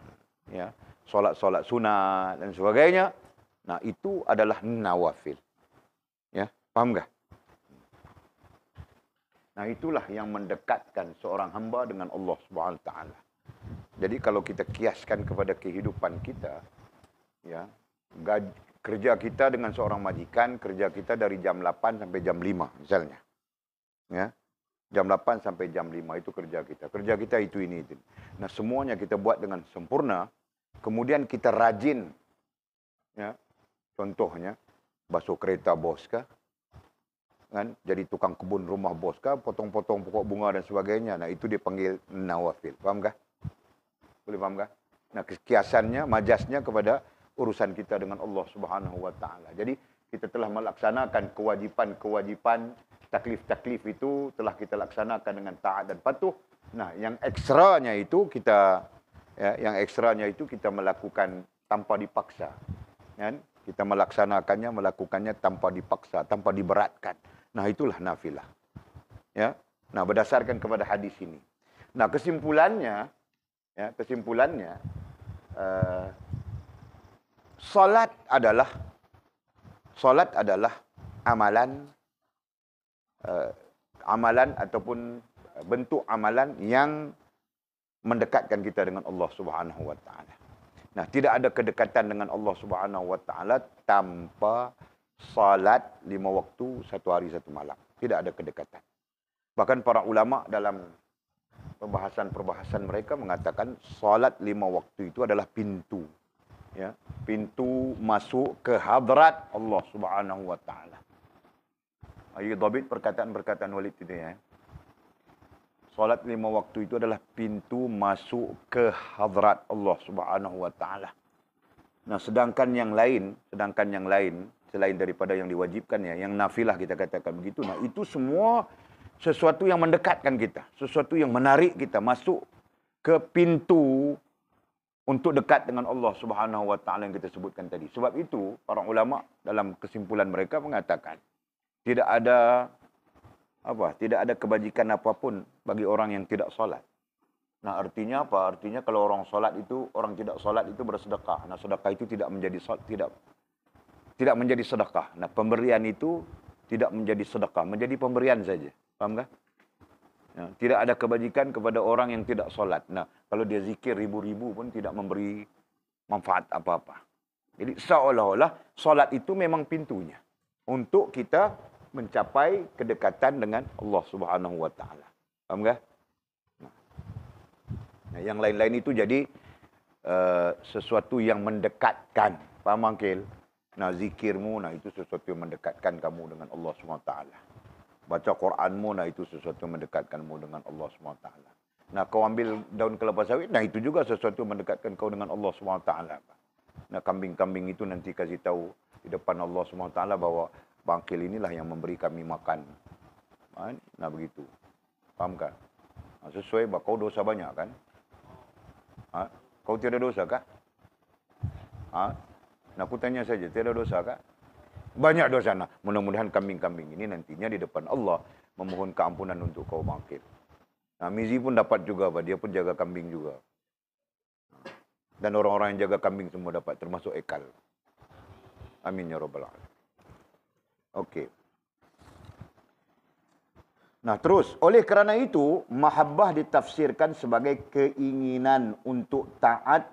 ya, solat sunat dan sebagainya. Nah, itu adalah nawafil. Ya, paham enggak? Nah, itulah yang mendekatkan seorang hamba dengan Allah Subhanahu wa taala. Jadi kalau kita kiaskan kepada kehidupan kita, ya, kerja kita dengan seorang majikan, kerja kita dari jam 8 sampai jam 5 misalnya. Ya. Jam 8 sampai jam 5 itu kerja kita. Kerja kita itu ini. Nah, semuanya kita buat dengan sempurna, kemudian kita rajin, ya. Contohnya, basuh kereta bos kah? Kan? Jadi tukang kebun rumah bos kah? Potong-potong pokok bunga dan sebagainya. Nah, itu dipanggil nawafil. Paham kah? Boleh paham kah? Nah, kiasannya, majasnya kepada urusan kita dengan Allah Subhanahu wa taala. Jadi, kita telah melaksanakan kewajipan taklif-taklif itu telah kita laksanakan dengan taat dan patuh. Nah, yang ekstranya itu kita melakukan tanpa dipaksa. Kan? Kita melakukannya tanpa dipaksa, tanpa diberatkan. Nah, itulah nafilah. Ya. Nah, berdasarkan kepada hadis ini. Nah, kesimpulannya salat adalah amalan ataupun bentuk amalan yang mendekatkan kita dengan Allah Subhanahu wa taala. Nah, tidak ada kedekatan dengan Allah Subhanahu wa taala tanpa salat 5 waktu 1 hari 1 malam. Tidak ada kedekatan. Bahkan para ulama dalam perbahasan mereka mengatakan salat 5 waktu itu adalah pintu, ya, pintu masuk ke hadrat Allah Subhanahu wa taala. Ayo dhabit perkataan Walid itu ya. Salat 5 waktu itu adalah pintu masuk ke hadrat Allah Subhanahu wa taala. Nah, sedangkan yang lain selain daripada yang diwajibkan ya, yang nafilah kita katakan begitu. Nah, itu semua sesuatu yang mendekatkan kita, sesuatu yang menarik kita masuk ke pintu untuk dekat dengan Allah Subhanahu wa taala yang kita sebutkan tadi. Sebab itu para ulama dalam kesimpulan mereka mengatakan tidak ada kebajikan apapun bagi orang yang tidak solat. Nah, artinya apa? Artinya kalau orang tidak solat itu bersedekah. Nah, sedekah itu tidak menjadi sedekah. Nah, pemberian itu tidak menjadi sedekah, menjadi pemberian saja. Paham tak? Ya, tidak ada kebajikan kepada orang yang tidak solat. Nah, kalau dia zikir ribu-ribu pun tidak memberi manfaat apa-apa. Jadi seolah-olah solat itu memang pintunya untuk kita mencapai kedekatan dengan Allah Subhanahu wa taala. Paham tak? Nah, yang lain-lain itu jadi sesuatu yang mendekatkan. Paham Angkil? Nah, zikirmu, nah itu sesuatu yang mendekatkan kamu dengan Allah Subhanahu wa taala. Baca Quranmu, nah itu sesuatu yang mendekatkanmu dengan Allah Subhanahu wa taala. Nah, kau ambil daun kelapa sawit, nah itu juga sesuatu mendekatkan kau dengan Allah SWT. Nah, kambing-kambing itu nanti kasih tahu di depan Allah SWT bahwa bangkil inilah yang memberi kami makan. Nah, begitu. Faham kan? Nah, sesuai, kau dosa banyak kan? Kau tiada dosa kah? Nah, aku tanya saja, tiada dosa kah? Banyak dosa. Nah, mudah-mudahan kambing-kambing ini nantinya di depan Allah memohon keampunan untuk kau bangkit. Nah, Mizi pun dapat juga, dia pun jaga kambing juga. Dan orang-orang yang jaga kambing semua dapat, termasuk Ekal. Amin ya rabbal alamin. Okey. Nah, terus oleh kerana itu mahabbah ditafsirkan sebagai keinginan untuk taat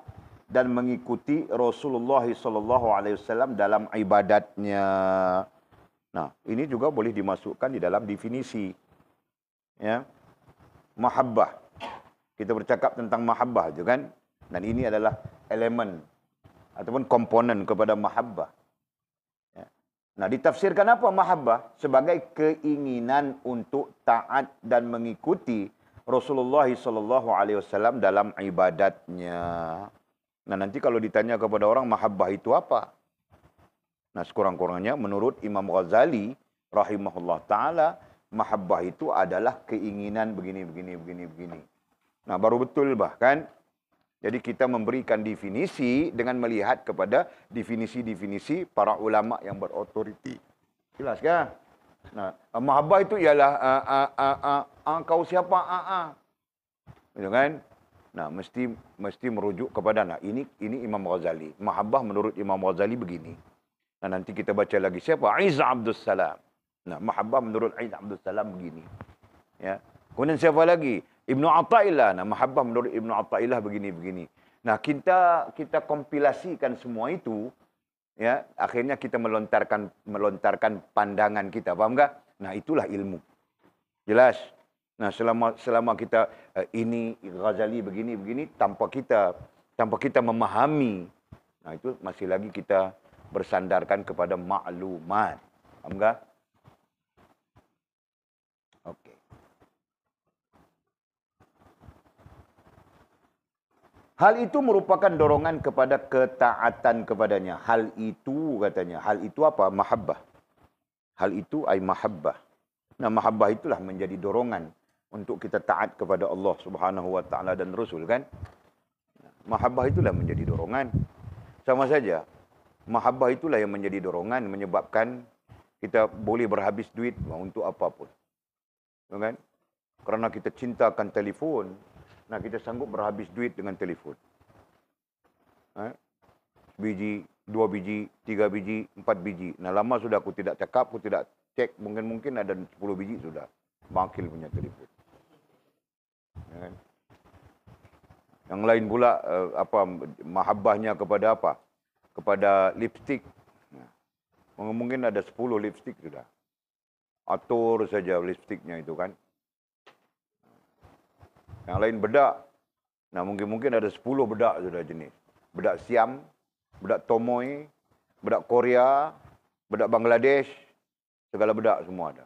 dan mengikuti Rasulullah SAW dalam ibadatnya. Nah, ini juga boleh dimasukkan di dalam definisi. Ya. Mahabbah. Kita bercakap tentang mahabbah je kan? Dan ini adalah elemen ataupun komponen kepada mahabbah. Ya. Nah, ditafsirkan apa mahabbah? Sebagai keinginan untuk taat dan mengikuti Rasulullah SAW dalam ibadatnya. Nah, nanti kalau ditanya kepada orang mahabbah itu apa? Nah, sekurang-kurangnya menurut Imam Ghazali rahimahullah taala, mahabbah itu adalah keinginan begini. Nah, baru betul bahkan. Jadi kita memberikan definisi dengan melihat kepada definisi-definisi para ulama yang berotoriti. Jelas kan? Nah, mahabbah itu ialah kau siapa? Gitu kan? Nah, mesti merujuk kepada ini Imam Ghazali. Mahabbah menurut Imam Ghazali begini. Nah, nanti kita baca lagi siapa? Izz Abdus Salam. Nah, mahabbah menurut Izz Abdus Salam begini. Ya. Kemudian siapa lagi? Ibnu Athaillah. Nah, mahabbah menurut Ibnu Athaillah begini. Nah, kita kompilasikan semua itu, ya, akhirnya kita melontarkan pandangan kita. Paham enggak? Nah, itulah ilmu. Jelas? Nah, selama kita ini Ghazali begini tanpa kita memahami, nah itu masih lagi kita bersandarkan kepada maklumat. Paham enggak? Okey. Hal itu merupakan dorongan kepada ketaatan kepadanya. Hal itu katanya. Hal itu apa? Mahabbah. Hal itu ay mahabbah. Nah, mahabbah itulah menjadi dorongan untuk kita taat kepada Allah Subhanahu wa taala dan Rasul kan? Mahabbah itulah menjadi dorongan. Sama saja. Mahabbah itulah yang menjadi dorongan menyebabkan kita boleh berhabis duit untuk apapun. Kan? Kerana kita cintakan telefon, nah kita sanggup berhabis duit dengan telefon. Biji, 2 biji, 3 biji, 4 biji. Nah, lama sudah aku tidak cakap, aku tidak cek. Mungkin ada 10 biji sudah. Bangkil punya telefon. Ya kan? Yang lain pula, mahabbahnya kepada apa? Kepada lipstik. Nah, mungkin ada 10 lipstik sudah. Atur saja lipstiknya itu kan. Yang lain bedak. Nah, mungkin ada 10 bedak sudah jenis. Bedak Siam, bedak Tomoy, bedak Korea, bedak Bangladesh, segala bedak semua ada.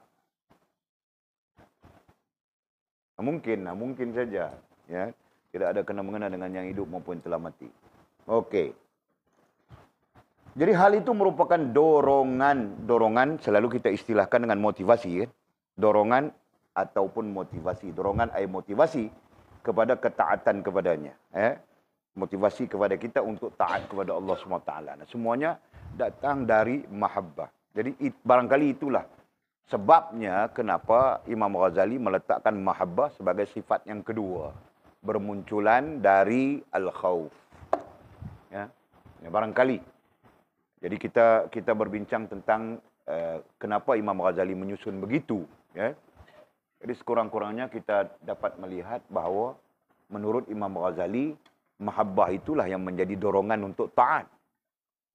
Mungkin saja, ya. Tidak ada kena-mengena dengan yang hidup maupun telah mati. Okey. Jadi hal itu merupakan dorongan selalu kita istilahkan dengan motivasi, kan? Dorongan ataupun motivasi. Dorongan ay motivasi kepada ketaatan kepadanya, motivasi kepada kita untuk taat kepada Allah SWT. Nah, semuanya datang dari mahabbah. Jadi barangkali itulah sebabnya kenapa Imam Ghazali meletakkan mahabbah sebagai sifat yang kedua, bermunculan dari al-khauf. Ya, barangkali. Jadi kita berbincang tentang kenapa Imam Ghazali menyusun begitu, ya. Jadi sekurang-kurangnya kita dapat melihat bahawa menurut Imam Ghazali, mahabbah itulah yang menjadi dorongan untuk taat.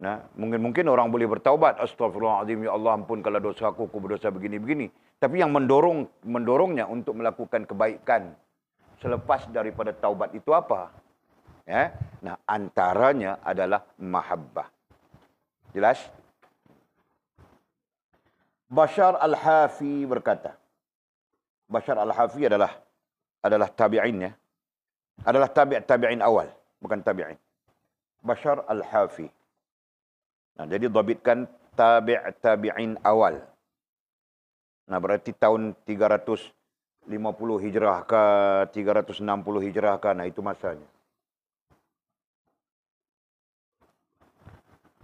Nah, mungkin orang boleh bertaubat, astagfirullahaladzim, ya Allah ampun kalau dosaku berdosa begini-begini. Tapi yang mendorongnya untuk melakukan kebaikan selepas daripada taubat itu apa? Ya? Nah, antaranya adalah mahabbah. Jelas? Bashar Al-Hafi berkata. Bashar Al-Hafi adalah tabi'in, ya. adalah tabi'in awal, bukan tabi'in. Bashar al-Hafi. Nah, jadi dhabitkan tabi'in awal. Nah, berarti tahun 350 Hijrah ke 360 Hijrah ke, nah itu masanya.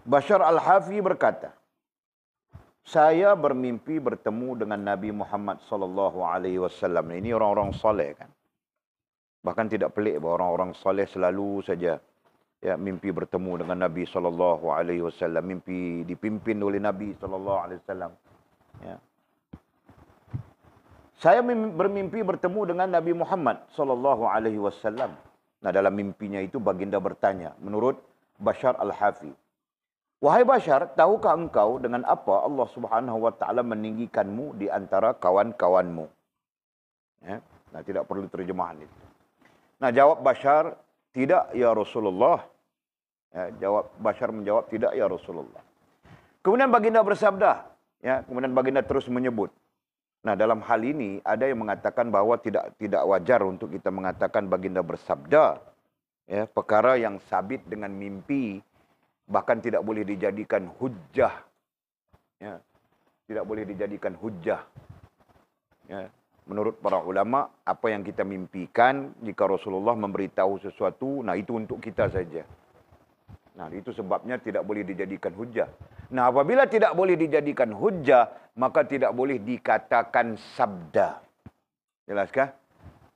Bashar al-Hafi berkata, saya bermimpi bertemu dengan Nabi Muhammad sallallahu alaihi wasallam. Ini orang-orang soleh kan. Bahkan tidak pelik bahawa orang-orang soleh selalu saja ya mimpi bertemu dengan Nabi sallallahu alaihi wasallam, mimpi dipimpin oleh Nabi sallallahu alaihi wasallam. Ya. Saya bermimpi bertemu dengan Nabi Muhammad sallallahu alaihi wasallam. Nah, dalam mimpinya itu baginda bertanya menurut Bashar al-Hafi, wahai Bashar, tahukah engkau dengan apa Allah Subhanahu wa taala meninggikanmu di antara kawan-kawanmu? Ya. Nah, tidak perlu terjemahan itu. Nah, jawab Bashar, tidak ya Rasulullah. Ya, Bashar menjawab, tidak ya Rasulullah. Kemudian baginda bersabda, ya, kemudian baginda terus menyebut. Nah, dalam hal ini ada yang mengatakan bahawa tidak wajar untuk kita mengatakan baginda bersabda, ya, perkara yang sabit dengan mimpi bahkan tidak boleh dijadikan hujjah. Ya, tidak boleh dijadikan hujjah. Ya, menurut para ulama, apa yang kita mimpikan jika Rasulullah memberitahu sesuatu, nah itu untuk kita saja. Nah, itu sebabnya tidak boleh dijadikan hujjah. Nah, apabila tidak boleh dijadikan hujjah, maka tidak boleh dikatakan sabda. Jelaskah?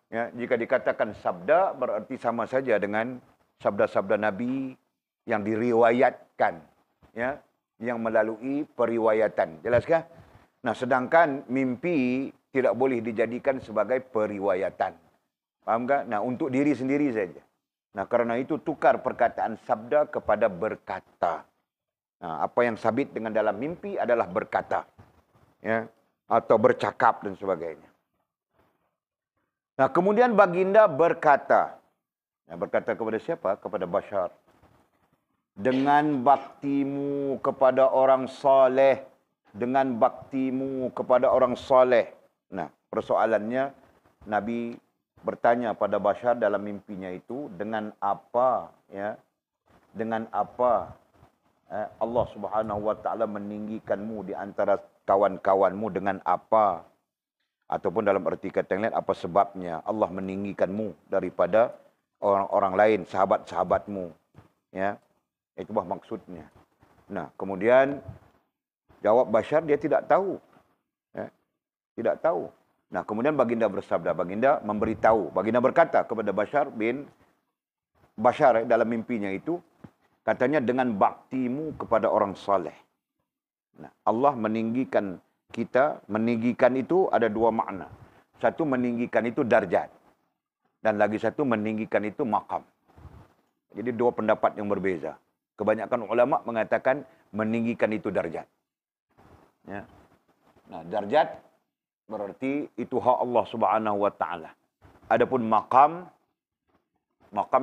Ya, jika dikatakan sabda, berarti sama saja dengan sabda-sabda Nabi yang diriwayatkan. Ya, yang melalui periwayatan. Jelaskah? Nah, sedangkan mimpi tidak boleh dijadikan sebagai periwayatan. Faham tak? Nah, untuk diri sendiri saja. Nah, karena itu tukar perkataan sabda kepada berkata. Nah, apa yang sabit dengan dalam mimpi adalah berkata. Ya, atau bercakap dan sebagainya. Nah, kemudian baginda berkata. Nah, berkata kepada siapa? Kepada Bashar. Dengan baktimu kepada orang soleh. Dengan baktimu kepada orang soleh. Nah, persoalannya Nabi bertanya pada Bashar dalam mimpinya itu, dengan apa, ya, dengan apa Allah Subhanahu wa taala meninggikanmu di antara kawan-kawanmu, dengan apa, ataupun dalam arti kata yang lain, apa sebabnya Allah meninggikanmu daripada orang-orang lain, sahabat-sahabatmu, ya, itulah maksudnya. Nah, kemudian jawab Bashar, dia tidak tahu, ya, tidak tahu. Nah, kemudian baginda bersabda, baginda memberitahu, baginda berkata kepada Bashar dalam mimpinya itu, katanya dengan baktimu kepada orang saleh. Nah, Allah meninggikan kita, meninggikan itu ada dua makna. Satu, meninggikan itu darjat. Dan lagi satu, meninggikan itu maqam. Jadi dua pendapat yang berbeza. Kebanyakan ulama mengatakan meninggikan itu darjat. Ya. Nah, darjat berarti itu hak Allah Subhanahu wa taala. Adapun maqam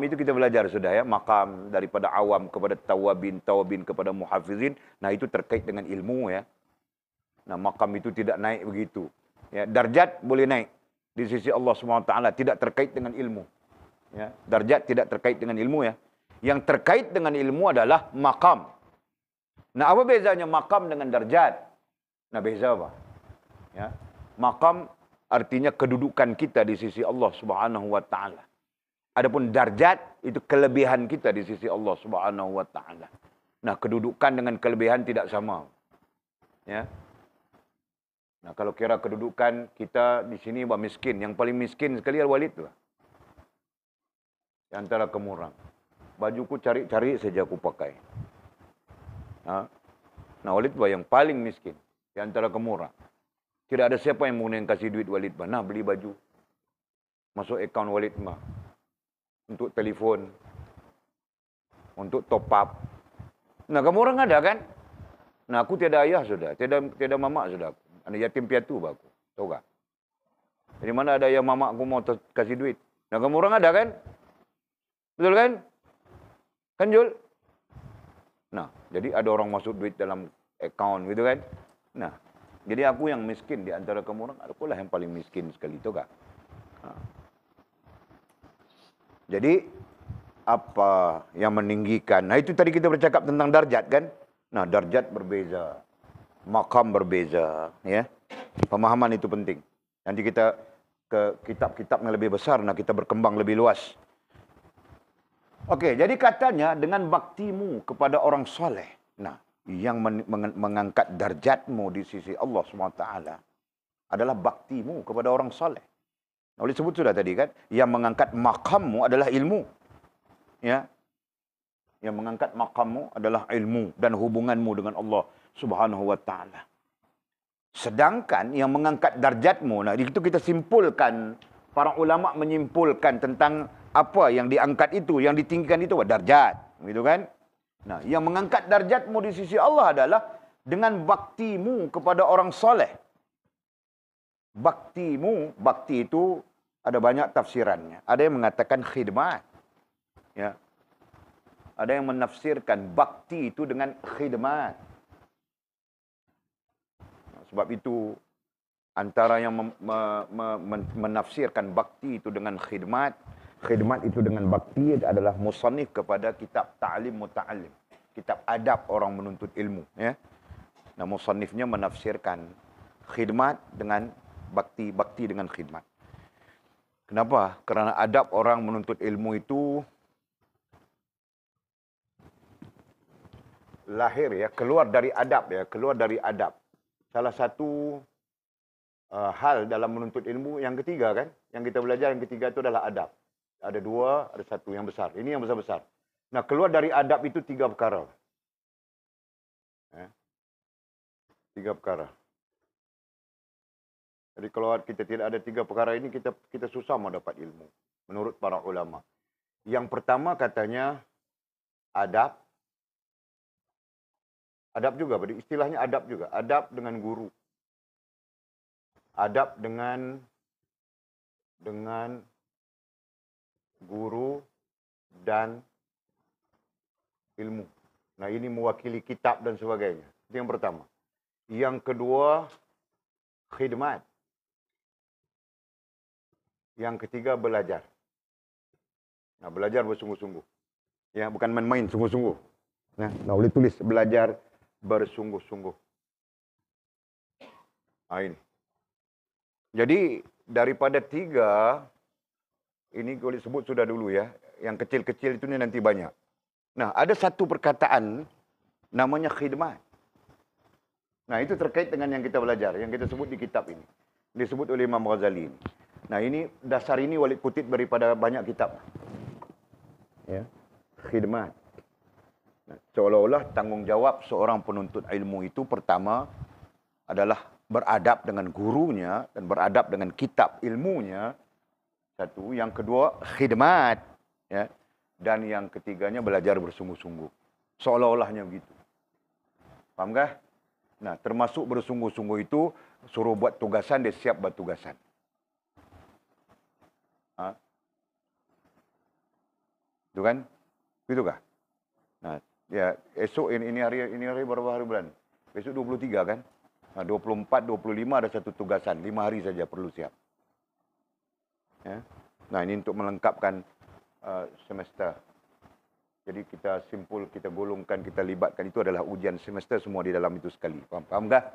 itu kita belajar sudah ya, maqam daripada awam kepada tawabin kepada muhafizin. Nah, itu terkait dengan ilmu ya. Nah, maqam itu tidak naik begitu. Ya, darjat boleh naik di sisi Allah Subhanahu wa taala, tidak terkait dengan ilmu. Ya, darjat tidak terkait dengan ilmu ya. Yang terkait dengan ilmu adalah maqam. Nah, apa bezanya maqam dengan darjat? Nah, beza apa? Ya. Maqam artinya kedudukan kita di sisi Allah Subhanahu wa taala. Adapun darjat itu kelebihan kita di sisi Allah Subhanahu wa taala. Nah, kedudukan dengan kelebihan tidak sama. Ya. Nah, kalau kira kedudukan kita di sini miskin, yang paling miskin sekali adalah Walid lah. Di antara kemurang. Bajuku cari-cari saja aku pakai. Nah, Walid yang paling miskin di antara kemurang. Tidak ada siapa yang mau kasih duit Walid. Nah, beli baju. Masuk akaun Walid mah. Untuk telefon. Untuk top up. Nah, kamu orang ada kan? Nah, aku tiada ayah sudah. Tiada mama sudah. Ada yatim piatu aku. Tahu tak? Dari mana ada ayah mama aku mau kasih duit? Nah, kamu orang ada kan? Betul kan? Kan, Jul? Nah, jadi ada orang masuk duit dalam akaun gitu kan? Nah, jadi aku yang miskin di antara kamu orang, aku lah yang paling miskin sekali, tahu tak? Jadi apa yang meninggikan? Nah, itu tadi kita bercakap tentang darjat kan? Nah, darjat berbeza, maqam berbeza, ya. Pemahaman itu penting. Nanti kita ke kitab-kitab yang lebih besar, nah kita berkembang lebih luas. Okey, jadi katanya dengan baktimu kepada orang soleh. Nah, yang mengangkat darjatmu di sisi Allah SWT adalah baktimu kepada orang soleh. Nah, boleh sebut sudah tadi kan, yang mengangkat makammu adalah ilmu. Ya. Yang mengangkat makammu adalah ilmu dan hubunganmu dengan Allah Subhanahu wa taala. Sedangkan yang mengangkat darjatmu, nah itu kita simpulkan, para ulama menyimpulkan tentang apa yang diangkat itu, yang ditinggikan itu darjat, gitu kan? Nah, yang mengangkat darjatmu di sisi Allah adalah dengan baktimu kepada orang soleh. Baktimu, bakti itu ada banyak tafsirannya. Ada yang mengatakan khidmat. Ya. Ada yang menafsirkan bakti itu dengan khidmat. Sebab itu antara yang menafsirkan bakti itu dengan khidmat, khidmat itu dengan bakti adalah musannif kepada kitab Ta'lim Muta'allim, kitab adab orang menuntut ilmu, ya. Nah, musannifnya menafsirkan khidmat dengan bakti, bakti dengan khidmat. Kenapa? Kerana adab orang menuntut ilmu itu lahir, ya, keluar dari adab, ya, keluar dari adab. Salah satu hal dalam menuntut ilmu yang ketiga kan, yang kita belajar yang ketiga itu adalah adab. Ada dua, ada satu yang besar. Ini yang besar-besar. Nah, keluar dari adab itu tiga perkara. Tiga perkara. Jadi kalau kita tidak ada tiga perkara ini, kita susah mau dapat ilmu. Menurut para ulama. Yang pertama katanya adab. Adab juga, istilahnya adab juga. Adab dengan guru. Adab dengan guru dan ilmu. Nah, ini mewakili kitab dan sebagainya. Itu yang pertama. Yang kedua, khidmat. Yang ketiga, belajar. Nah, belajar bersungguh-sungguh. Ya, bukan main-main, sungguh-sungguh. Nah, boleh tulis belajar bersungguh-sungguh. Nah, ini. Jadi, daripada tiga, ini boleh sebut sudah dulu ya. Yang kecil-kecil itu nanti banyak. Nah, ada satu perkataan namanya khidmat. Nah, itu terkait dengan yang kita belajar, yang kita sebut di kitab ini. Disebut oleh Imam Ghazali ini. Nah, ini dasar ini Walid kutip daripada banyak kitab. Ya. Khidmat. Nah, seolah-olah tanggungjawab seorang penuntut ilmu itu pertama adalah beradab dengan gurunya dan beradab dengan kitab ilmunya. Satu, yang kedua khidmat, ya. Dan yang ketiganya belajar bersungguh-sungguh. Seolah-olahnya begitu. Faham kah? Nah, termasuk bersungguh-sungguh itu suruh buat tugasan, dia siap buat tugasan. Itu kan? Gitu kah? Nah, ya, esok ini hari berapa hari bulan? Besok 23 kan? Nah, 24, 25 ada satu tugasan, 5 hari saja perlu siap. Ya. Nah, ini untuk melengkapkan semester. Jadi kita kita golongkan, kita libatkan, itu adalah ujian semester semua di dalam itu sekali. Faham tak?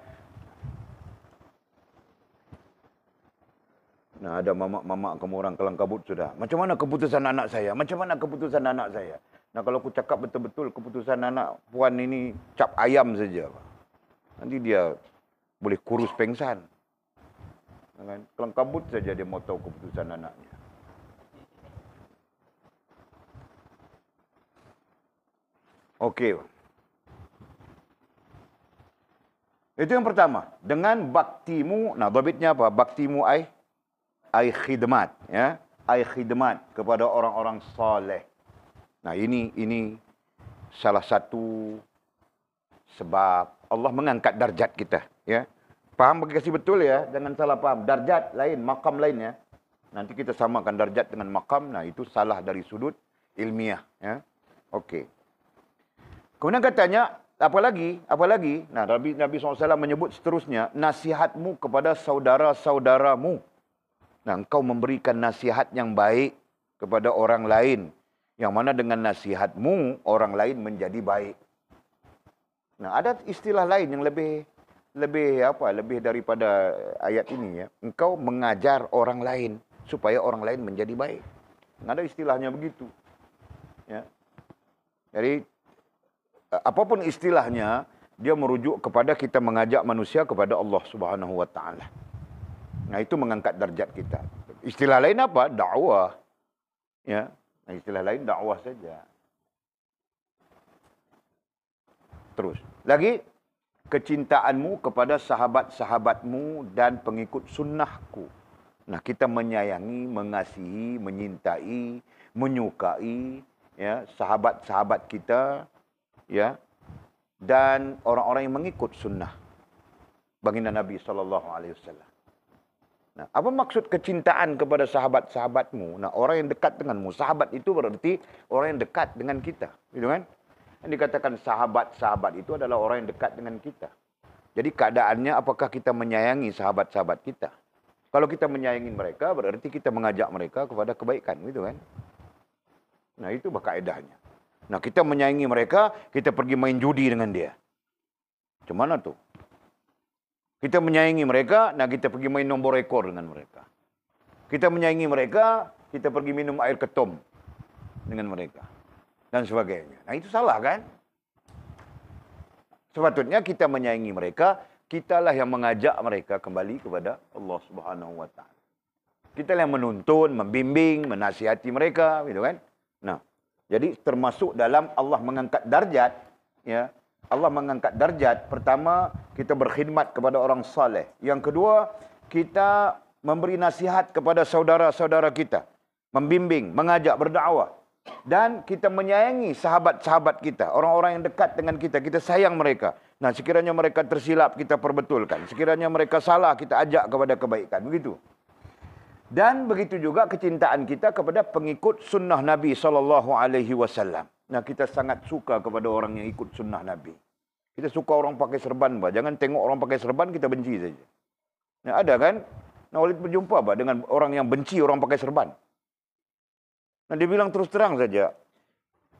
Nah, ada mamak-mamak kamu orang Kelang Kabut sudah. Macam mana keputusan anak saya? Macam mana keputusan anak saya? Nah, kalau aku cakap betul-betul keputusan anak puan ini cap ayam saja. Nanti dia boleh kurus pengsan. Kelang Kabut saja dia mau tahu keputusan anaknya. Okey. Itu yang pertama. Dengan baktimu, nah dhabitnya apa? Baktimu ai khidmat, ya. Ai khidmat kepada orang-orang soleh. Nah, ini salah satu sebab Allah mengangkat darjat kita, ya. Faham bagi kasih betul ya, jangan salah paham. Darjat lain, makam lain ya. Nanti kita samakan darjat dengan makam, nah itu salah dari sudut ilmiah, ya. Okey. Kemudian katanya, apa lagi? Nah, Nabi SAW menyebut seterusnya, nasihatmu kepada saudara-saudaramu. Nah, engkau memberikan nasihat yang baik kepada orang lain. Yang mana dengan nasihatmu, orang lain menjadi baik. Nah, ada istilah lain yang lebih daripada ayat ini ya. Engkau mengajar orang lain supaya orang lain menjadi baik. Ada istilahnya begitu. Ya. Jadi apapun istilahnya, dia merujuk kepada kita mengajak manusia kepada Allah Subhanahu wa taala. Nah, itu mengangkat darjat kita. Istilah lain apa? Dakwah. Ya. Nah, istilah lain dakwah saja. Terus. Lagi, kecintaanmu kepada sahabat-sahabatmu dan pengikut sunnahku. Nah, kita menyayangi, mengasihi, menyintai, menyukai ya sahabat-sahabat kita ya dan orang-orang yang mengikut sunnah baginda Nabi SAW. Nah, apa maksud kecintaan kepada sahabat-sahabatmu? Nah, orang yang dekat denganmu. Sahabat itu berarti orang yang dekat dengan kita, gitu kan? Yang dikatakan sahabat-sahabat itu adalah orang yang dekat dengan kita. Jadi keadaannya apakah kita menyayangi sahabat-sahabat kita? Kalau kita menyayangi mereka, berarti kita mengajak mereka kepada kebaikan, gitu kan? Nah, itu kaedahnya. Nah, kita menyayangi mereka, kita pergi main judi dengan dia. Macam mana tuh? Kita menyayangi mereka, nah kita pergi main nombor rekor dengan mereka. Kita menyayangi mereka, kita pergi minum air ketum dengan mereka. Dan sebagainya. Nah, itu salah kan? Sepatutnya kita menyayangi mereka, kitalah yang mengajak mereka kembali kepada Allah Subhanahu wa taala. Kitalah yang menuntun, membimbing, menasihati mereka, gitu kan? Nah, jadi termasuk dalam Allah mengangkat darjat, ya. Allah mengangkat darjat, pertama kita berkhidmat kepada orang saleh. Yang kedua, kita memberi nasihat kepada saudara-saudara kita, membimbing, mengajak berdakwah. Dan kita menyayangi sahabat-sahabat kita, orang-orang yang dekat dengan kita, kita sayang mereka. Nah, sekiranya mereka tersilap, kita perbetulkan. Sekiranya mereka salah, kita ajak kepada kebaikan. Begitu. Dan begitu juga kecintaan kita kepada pengikut sunnah Nabi SAW. Nah, kita sangat suka kepada orang yang ikut sunnah Nabi. Kita suka orang pakai serban, bah. Jangan tengok orang pakai serban, kita benci saja. Nah, ada kan? Nah, Walid berjumpa, bah, dengan orang yang benci orang pakai serban. Nah, dia bilang terus terang saja,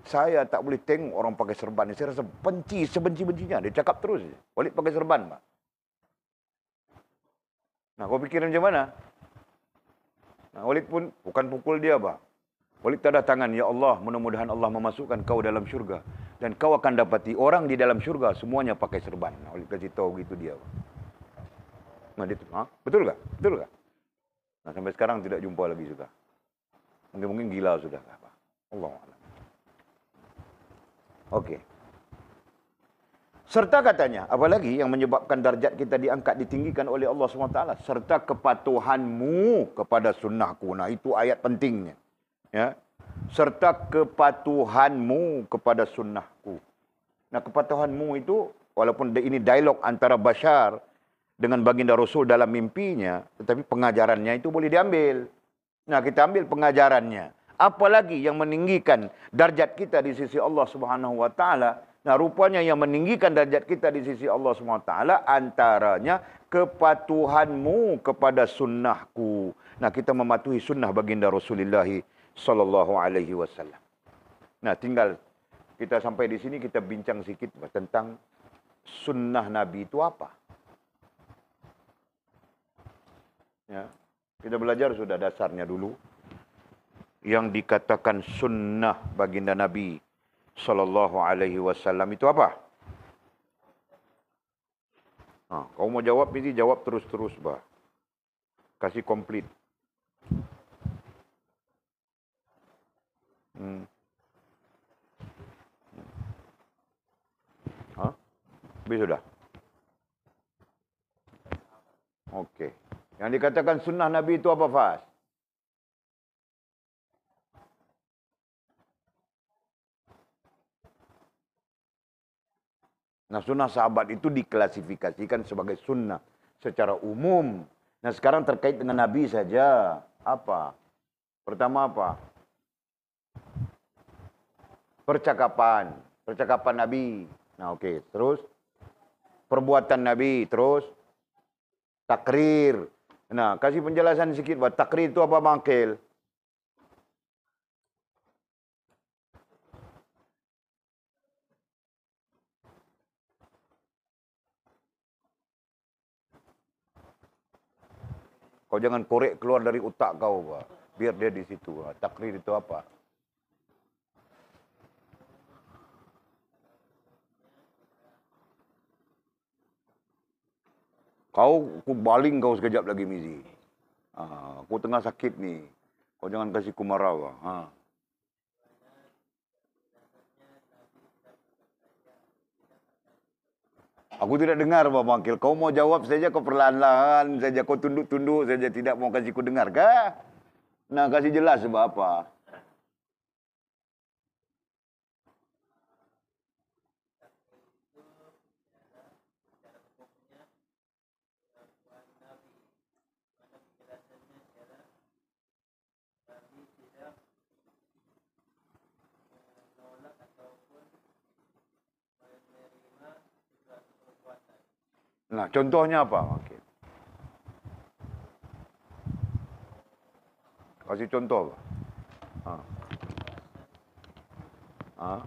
saya tak boleh tengok orang pakai serban. Saya rasa benci, sebenci-bencinya. Dia cakap terus. Walid pakai serban, bah. Nah, kau fikir macam mana? Nah, Walid pun bukan pukul dia, bah. Walid tadah tangan, ya Allah, mudah-mudahan Allah memasukkan kau dalam syurga. Dan kau akan dapati orang di dalam syurga semuanya pakai serban. Nah, Walid kasih tahu gitu dia, bah. Nah, dia, betul tak? Betul tak? Nah, sampai sekarang tidak jumpa lagi sudah. Mungkin gila sudah. Allahuakbar. Okey. Serta katanya, apalagi yang menyebabkan darjat kita diangkat, ditinggikan oleh Allah SWT. Serta kepatuhanmu kepada sunnahku. Nah, itu ayat pentingnya. Ya. Serta kepatuhanmu kepada sunnahku. Nah, kepatuhanmu itu, walaupun ini dialog antara Bashar dengan baginda Rasul dalam mimpinya, tetapi pengajarannya itu boleh diambil. Nah, kita ambil pengajarannya. Apalagi yang meninggikan darjat kita di sisi Allah Subhanahu wa taala. Nah, rupanya yang meninggikan darjat kita di sisi Allah Subhanahu wa taala antaranya kepatuhanmu kepada sunnahku. Nah, kita mematuhi sunnah baginda Rasulullah sallallahu alaihi wasallam. Nah, tinggal kita sampai di sini, kita bincang sedikit tentang sunnah Nabi itu apa. Ya. Kita belajar sudah dasarnya dulu. Yang dikatakan sunnah baginda Nabi sallallahu alaihi wasallam itu apa? Kau mau jawab ini, jawab terus-terus, bah. Kasih komplit. Habis sudah? Okey. Yang dikatakan sunnah Nabi itu apa, Fas? Nah, sunnah sahabat itu diklasifikasikan sebagai sunnah secara umum. Nah, sekarang terkait dengan Nabi saja. Apa? Pertama apa? Percakapan. Percakapan Nabi. Nah, okey. Terus? Perbuatan Nabi. Terus? Takrir. Nah, kasih penjelasan sikit buat takrir itu apa, Bangkil? Kau jangan korek keluar dari otak kau, Pak. Biar dia di situ. Takrir itu apa? Aku baling kau sekejap lagi, Mizi. Aku tengah sakit nih. Kau jangan kasih ku marah, Pak. Aku tidak dengar, Pak Mangkil. Kau mau jawab saja, kau perlahan-lahan saja. Kau tunduk-tunduk saja, tidak mau kasih ku dengar, kah? Nah, kasih jelas sebab apa? Nah, contohnya apa, Mangkil? Kasih contoh, Pak. Ah.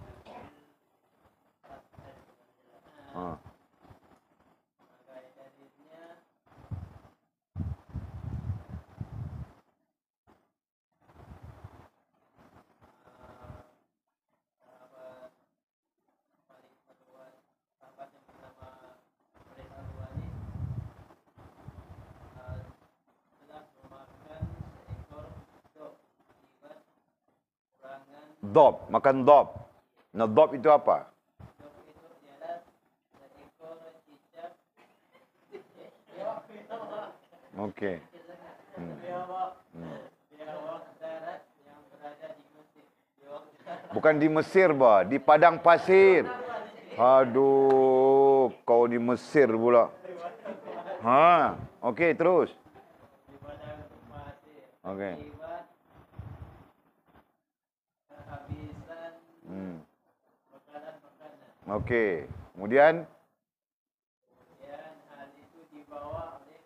Dob, makan dob. Nah, dob itu apa? Okey. Bukan di Mesir, bah, di padang pasir. Aduh, kau di Mesir pula. Okey, terus. Okey. Okey. Kemudian hal itu dibawa oleh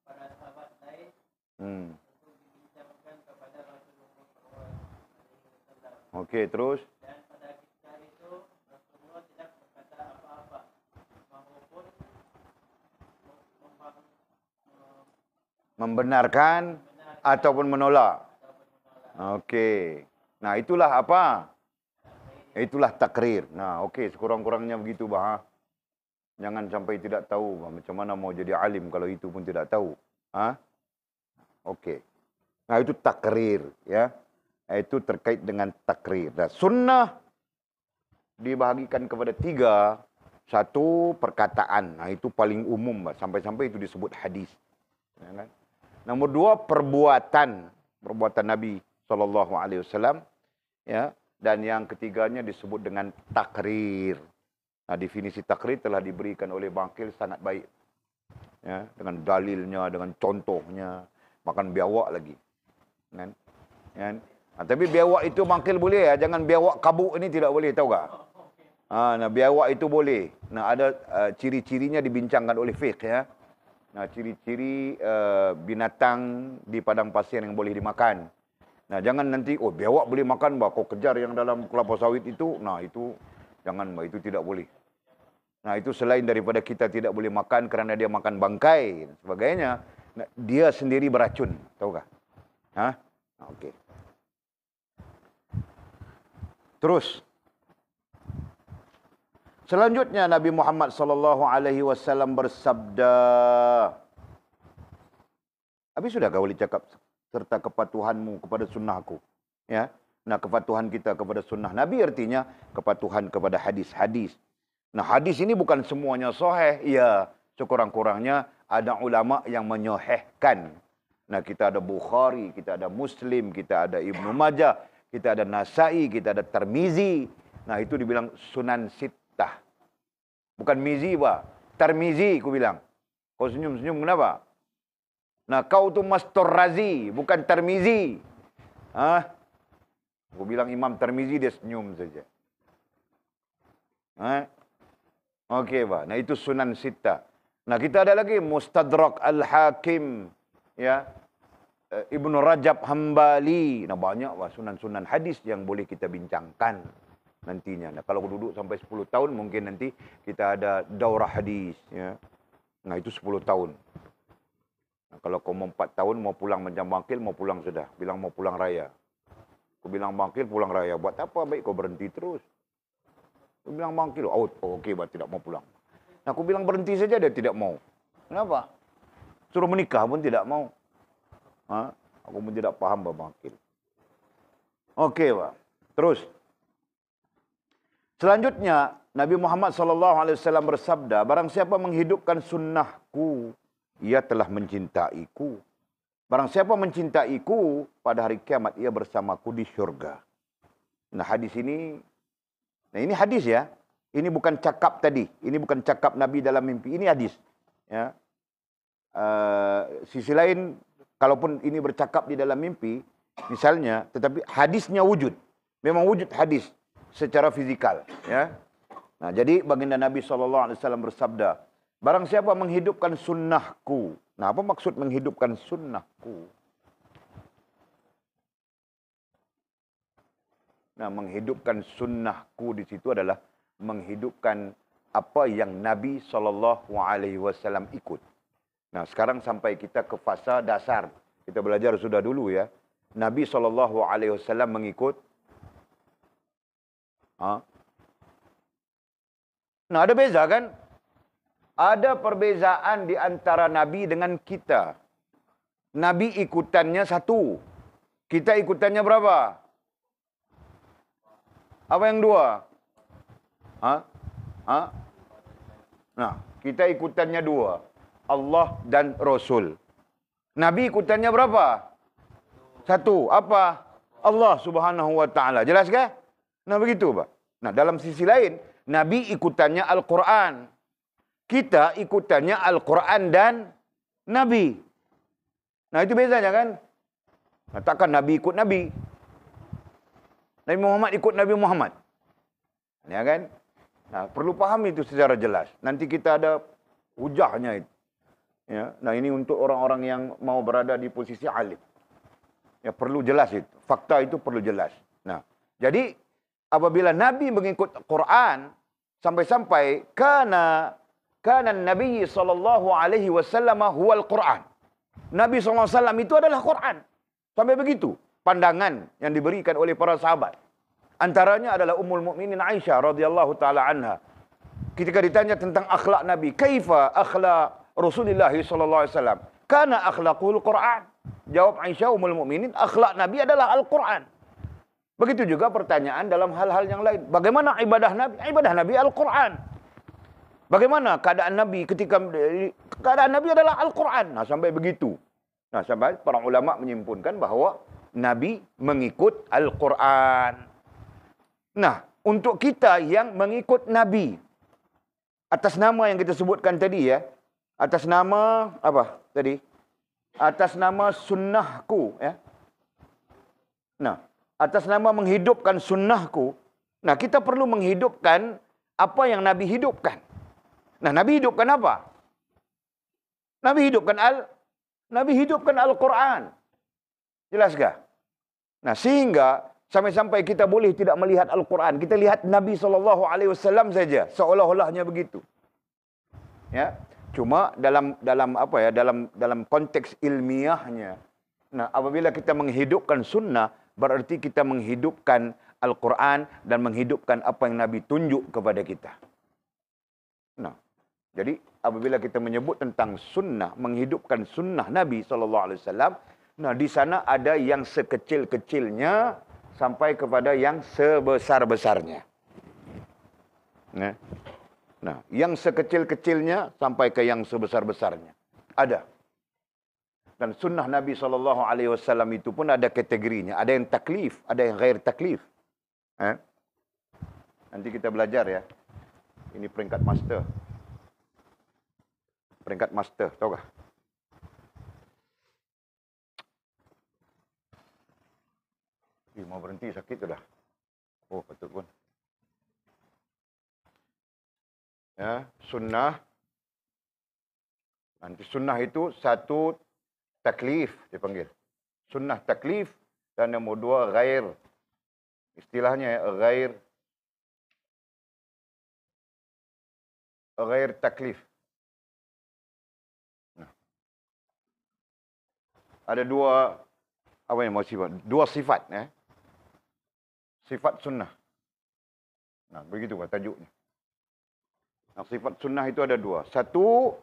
para sahabat lain untuk dibincangkan kepada Rasulullah SAW. Okey, terus. Dan pada kisah itu Rasulullah tidak berkata apa-apa, maupun Membenarkan ataupun menolak. Okey. Nah, itulah apa? Itulah takrir. Nah, okey, sekurang-kurangnya begitu, bah. Jangan sampai tidak tahu, bah. Macam mana mau jadi alim kalau itu pun tidak tahu. Okey. Nah, itu takrir, ya. Itu terkait dengan takrir. Nah, sunnah dibahagikan kepada 3. Satu, perkataan. Nah, itu paling umum, bah. Sampai-sampai itu disebut hadis. Ya, kan? Nombor 2, perbuatan. Perbuatan Nabi SAW. Ya. Dan yang ketiganya disebut dengan takrir. Nah, definisi takrir telah diberikan oleh Bangkil sangat baik. Ya, dengan dalilnya, dengan contohnya. Makan biawak lagi. Kan? Kan? Nah, tapi biawak itu Bangkil boleh, ya. Jangan biawak kabuk ini tidak boleh, tahu tak? Nah, biawak itu boleh. Nah, ada ciri-cirinya dibincangkan oleh fiqh, ya. Nah, ciri-ciri binatang di padang pasir yang boleh dimakan. Nah, jangan nanti, biawak boleh makan, bah. Kau kejar yang dalam kelapa sawit itu. Nah, itu jangan, bah. Itu tidak boleh. Nah, itu selain daripada kita tidak boleh makan kerana dia makan bangkai dan sebagainya, dia sendiri beracun, tahukah? Okey. Terus. Selanjutnya Nabi Muhammad SAW bersabda. Habis sudah kau boleh cakap serta kepatuhanmu kepada sunnahku. Ya. Nah, kepatuhan kita kepada sunnah Nabi artinya kepatuhan kepada hadis-hadis. Nah, hadis ini bukan semuanya sahih. Ya, sekurang-kurangnya ada ulama yang menyahihkan. Nah, kita ada Bukhari, kita ada Muslim, kita ada Ibnu Majah, kita ada Nasai, kita ada Tirmizi. Nah, itu dibilang Sunan Sittah. Bukan Mizi, Pak. Tirmizi, aku bilang. Kau senyum-senyum kenapa? Nah, kau tu Mastur Razi, bukan Tirmizi. Aku bilang Imam Tirmizi, dia senyum saja. Okey, Pak. Nah, itu Sunan Sittah. Nah, kita ada lagi Mustadrak Al-Hakim, ya. Ibnu Rajab Hambali. Nah, banyak, Pak, sunan-sunan hadis yang boleh kita bincangkan nantinya. Nah, kalau duduk sampai 10 tahun, mungkin nanti kita ada daurah hadis, ya. Nah, itu 10 tahun. Nah, kalau kau mau 4 tahun, mau pulang macam bangkil, mau pulang sudah. Bilang mau pulang raya. Kau bilang bangkil, pulang raya. Buat apa? Baik kau berhenti terus. Kau bilang bangkil, out. Oh, okey, buat tidak mau pulang. Nah, aku bilang berhenti saja, dia tidak mau. Kenapa? Suruh menikah pun tidak mau. Ha? Aku pun tidak paham bangkil. Okey, Pak. Terus. Selanjutnya, Nabi Muhammad SAW bersabda, barang siapa menghidupkan sunnahku, ia telah mencintaiku. Barang siapa mencintaiku, pada hari kiamat ia bersamaku di syurga. Nah, hadis ini, nah ini hadis ya. Ini bukan cakap tadi. Ini bukan cakap Nabi dalam mimpi. Ini hadis. Ya. Sisi lain, kalaupun ini bercakap di dalam mimpi, misalnya, tetapi hadisnya wujud. Memang wujud hadis secara fizikal. Ya. Nah, jadi baginda Nabi SAW bersabda, barang siapa menghidupkan sunnahku. Nah, apa maksud menghidupkan sunnahku? Nah, menghidupkan sunnahku di situ adalah menghidupkan apa yang Nabi SAW ikut. Nah, sekarang sampai kita ke fasa dasar. Kita belajar sudah dulu ya. Nabi SAW mengikut. Nah, ada beza kan? Ada perbezaan di antara Nabi dengan kita. Nabi ikutannya 1. Kita ikutannya berapa? Apa yang 2? Nah, kita ikutannya 2. Allah dan Rasul. Nabi ikutannya berapa? 1. Apa? Allah Subhanahu wa taala. Jelas ke? Nah, begitu, Pak. Nah, dalam sisi lain, Nabi ikutannya Al-Quran. Kita ikutannya Al-Quran dan Nabi. Nah, itu bezanya kan? Nah, takkan Nabi ikut Nabi. Nabi Muhammad ikut Nabi Muhammad. Ya kan? Nah, perlu paham itu secara jelas. Nanti kita ada hujahnya itu. Ya. Nah, ini untuk orang-orang yang mau berada di posisi alim. Ya, perlu jelas itu. Fakta itu perlu jelas. Nah, jadi apabila Nabi mengikut Quran sampai-sampai kana Nabi sallallahu alaihi wasallam huwal Quran. Nabi sallallahu alaihi wasallam itu adalah Quran. Sampai begitu pandangan yang diberikan oleh para sahabat. Antaranya adalah Ummul Mukminin Aisyah radhiyallahu taala anha. Ketika ditanya tentang akhlak Nabi, kaifa akhlak Rasulullah sallallahu alaihi wasallam? Kana akhlaqul Quran. Jawab Aisyah Ummul Mukminin, akhlak Nabi adalah Al-Quran. Begitu juga pertanyaan dalam hal-hal yang lain. Bagaimana ibadah Nabi? Ibadah Nabi Al-Quran. Bagaimana keadaan Nabi ketika keadaan Nabi adalah Al-Quran? Nah, sampai begitu. Nah, sampai para ulama menyimpulkan bahawa Nabi mengikut Al-Quran. Nah, untuk kita yang mengikut Nabi, atas nama yang kita sebutkan tadi ya, atas nama apa tadi? Atas nama sunnahku ya. Nah, atas nama menghidupkan sunnahku. Nah, kita perlu menghidupkan apa yang Nabi hidupkan. Nah, Nabi hidupkan apa? Nabi hidupkan Al-Quran. Jelaskah? Nah, sehingga sampai-sampai kita boleh tidak melihat Al-Quran. Kita lihat Nabi SAW saja. Seolah-olahnya begitu. Ya. Cuma dalam konteks ilmiahnya. Nah, apabila kita menghidupkan sunnah, berarti kita menghidupkan Al-Quran dan menghidupkan apa yang Nabi tunjuk kepada kita. Nah, jadi apabila kita menyebut tentang sunnah, menghidupkan sunnah Nabi SAW, nah di sana ada yang sekecil-kecilnya sampai kepada yang sebesar-besarnya. Nah, yang sekecil-kecilnya sampai ke yang sebesar-besarnya. Ada. Dan sunnah Nabi SAW itu pun ada kategorinya. Ada yang taklif, ada yang ghair taklif. Nanti kita belajar ya. Ini peringkat master. Peringkat master, tahu kah? Mau berhenti sakit sudah. Oh, betul pun. Ya, sunnah. Nanti sunnah itu satu taklif dipanggil. Sunnah taklif dan yang kedua ghair. Istilahnya ghair taklif. ada dua, apa yang mau sifat? Dua sifat. Sifat sunnah. Nah, begitu tajuknya. Nah, sifat sunnah itu ada dua. Satu,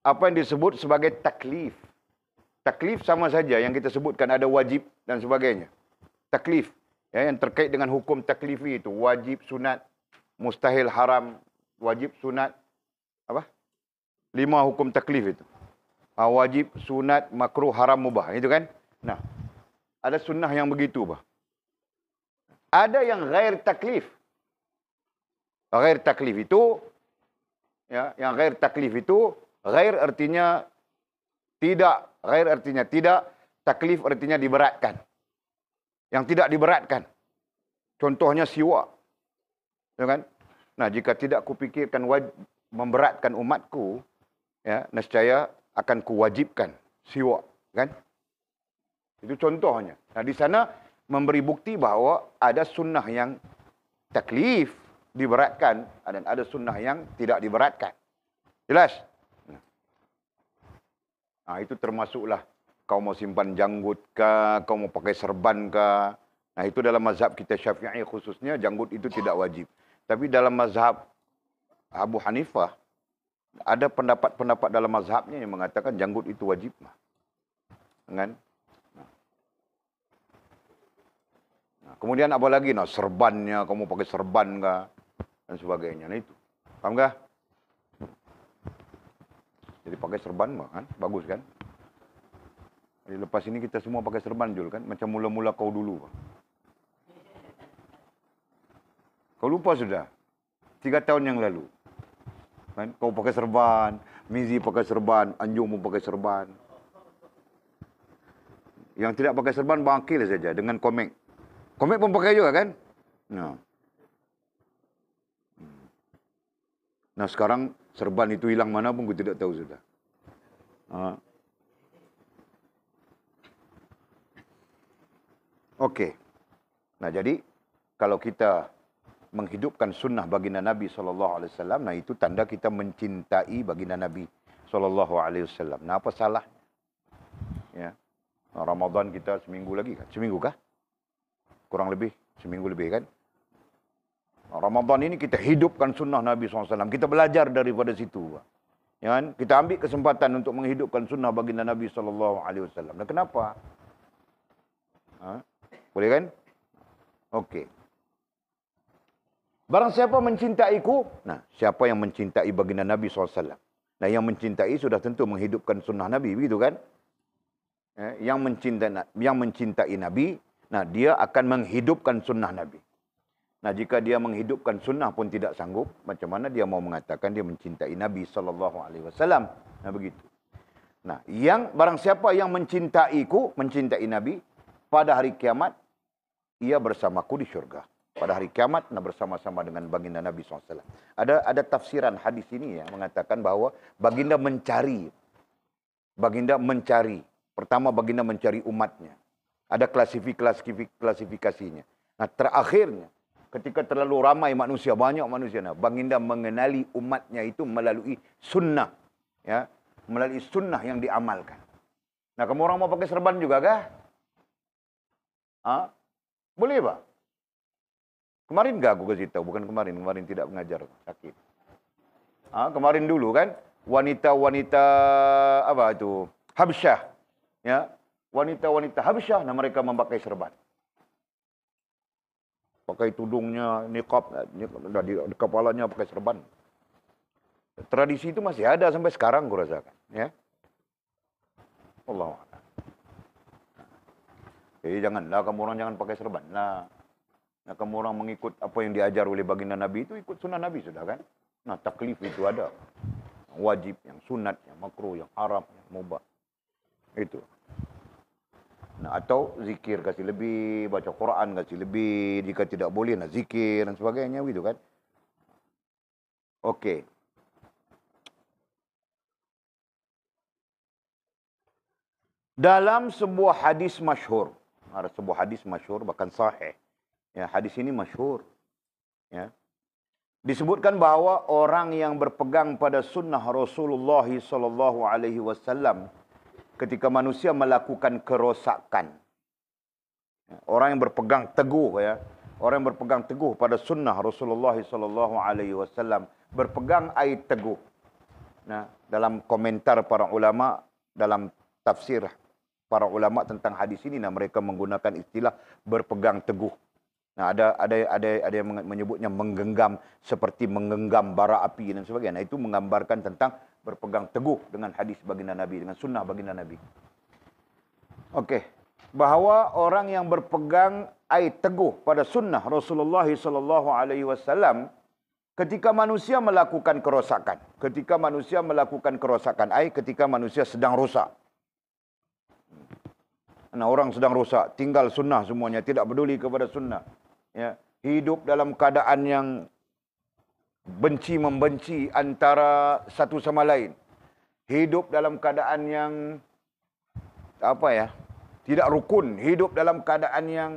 apa yang disebut sebagai taklif. Taklif sama saja yang kita sebutkan ada wajib dan sebagainya. Taklif. Ya, yang terkait dengan hukum taklifi itu. Wajib, sunat, mustahil, haram, wajib, sunat. Apa? 5 hukum taklif itu. Wajib, sunat, makruh, haram, mubah. Itu kan? Nah, ada sunnah yang begitu, bah. Ada yang ghair taklif. Ghair taklif itu, ya, yang ghair taklif itu, ghair artinya tidak, ghair artinya tidak, taklif artinya diberatkan. Yang tidak diberatkan. Contohnya siwak. Ya kan? Nah, jika tidak kupikirkan memberatkan umatku, ya, nescaya akan kuwajibkan siwak, kan? Itu contohnya. Nah, di sana memberi bukti bahawa ada sunnah yang taklif, diberatkan, dan ada sunnah yang tidak diberatkan. Jelas? Nah, itu termasuklah kau mau simpan janggut kah, kau mau pakai serban kah. Nah, itu dalam mazhab kita Syafi'i khususnya, janggut itu tidak wajib. Tapi dalam mazhab Abu Hanifah, ada pendapat-pendapat dalam mazhabnya yang mengatakan janggut itu wajib. Kan? Nah, kemudian apa lagi? Nah, serbannya, kamu pakai serban kah? Dan sebagainya. Nah, itu. Paham kah? Jadi pakai serban kan? Bagus kan? Jadi lepas ini kita semua pakai serban, Jul, kan? Macam mula-mula kau dulu. Kau lupa sudah? 3 tahun yang lalu. Kan? Kau pakai serban, Mizi pakai serban, Anjung pun pakai serban. Yang tidak pakai serban, bangkil saja dengan komik. Komik pun pakai juga kan? Nah, sekarang serban itu hilang mana pun, aku tidak tahu sudah. Okey. Nah, jadi kalau kita menghidupkan sunnah baginda Nabi SAW, nah itu tanda kita mencintai baginda Nabi SAW. Nah, apa salah? Ya. Ramadan kita seminggu lagi kan? Seminggu kah? Kurang lebih, seminggu lebih kan? Ramadan ini kita hidupkan sunnah Nabi SAW. Kita belajar daripada situ. Ya kan? Kita ambil kesempatan untuk menghidupkan sunnah baginda Nabi SAW. Nah, kenapa? Boleh kan? Okey. Barang siapa mencintaiku, nah, siapa yang mencintai baginda Nabi SAW? Nah, yang mencintai sudah tentu menghidupkan sunnah Nabi, begitu kan? Yang mencintai Nabi, nah, dia akan menghidupkan sunnah Nabi. Nah, jika dia menghidupkan sunnah pun tidak sanggup, macam mana dia mau mengatakan dia mencintai Nabi SAW? Nah, begitu. Nah, barang siapa yang mencintaiku, mencintai Nabi, pada hari kiamat, ia bersamaku di syurga. Pada hari kiamat, bersama-sama dengan baginda Nabi SAW. Ada tafsiran hadis ini yang mengatakan bahawa baginda mencari. Pertama, baginda mencari umatnya. Ada klasifikasinya. Nah, terakhirnya, ketika terlalu ramai manusia, banyak manusia, nah, baginda mengenali umatnya itu melalui sunnah. Ya, melalui sunnah yang diamalkan. Nah, kamu orang mau pakai serban juga kah? Boleh, Pak? Kemarin enggak aku kasih tahu? Bukan kemarin tidak mengajar, sakit. Kemarin dulu kan, wanita-wanita apa itu? Habsyah. Ya, wanita-wanita Habsyah, nah mereka memakai serban. Pakai tudungnya, niqab, di kepalanya pakai serban. Tradisi itu masih ada sampai sekarang, aku rasakan. Ya. Allah. Jadi janganlah kamu orang jangan pakai serban lah. Nah, kamu orang mengikut apa yang diajar oleh baginda Nabi itu ikut sunnah Nabi sudah kan? Nah, taklif itu ada. Yang wajib, yang sunat, yang makruh, yang haram, yang mubah. Itu. Nah, atau zikir kasih lebih, baca Quran kasih lebih, jika tidak boleh nah zikir dan sebagainya gitu kan. Okey. Dalam sebuah hadis masyhur, ada sebuah hadis masyhur bahkan sahih. Ya, hadis ini masyhur. Ya. Disebutkan bahawa orang yang berpegang pada sunnah Rasulullah SAW ketika manusia melakukan kerosakan. Orang yang berpegang teguh, ya, orang yang berpegang teguh pada sunnah Rasulullah sallallahu alaihi wasallam, berpegang ait teguh. Nah, dalam komentar para ulama, dalam tafsir para ulama tentang hadis ini, nah, mereka menggunakan istilah berpegang teguh. Nah, ada yang menyebutnya menggenggam, seperti menggenggam bara api dan sebagainya. Nah, itu menggambarkan tentang berpegang teguh dengan hadis baginda Nabi, dengan sunnah baginda Nabi. Okey. Bahawa orang yang berpegang ait teguh pada sunnah Rasulullah sallallahu alaihi wasallam ketika manusia melakukan kerosakan, ketika manusia sedang rosak. Nah, orang sedang rosak, tinggal sunnah semuanya, tidak peduli kepada sunnah, ya, hidup dalam keadaan yang benci membenci antara satu sama lain, hidup dalam keadaan yang tidak rukun, hidup dalam keadaan yang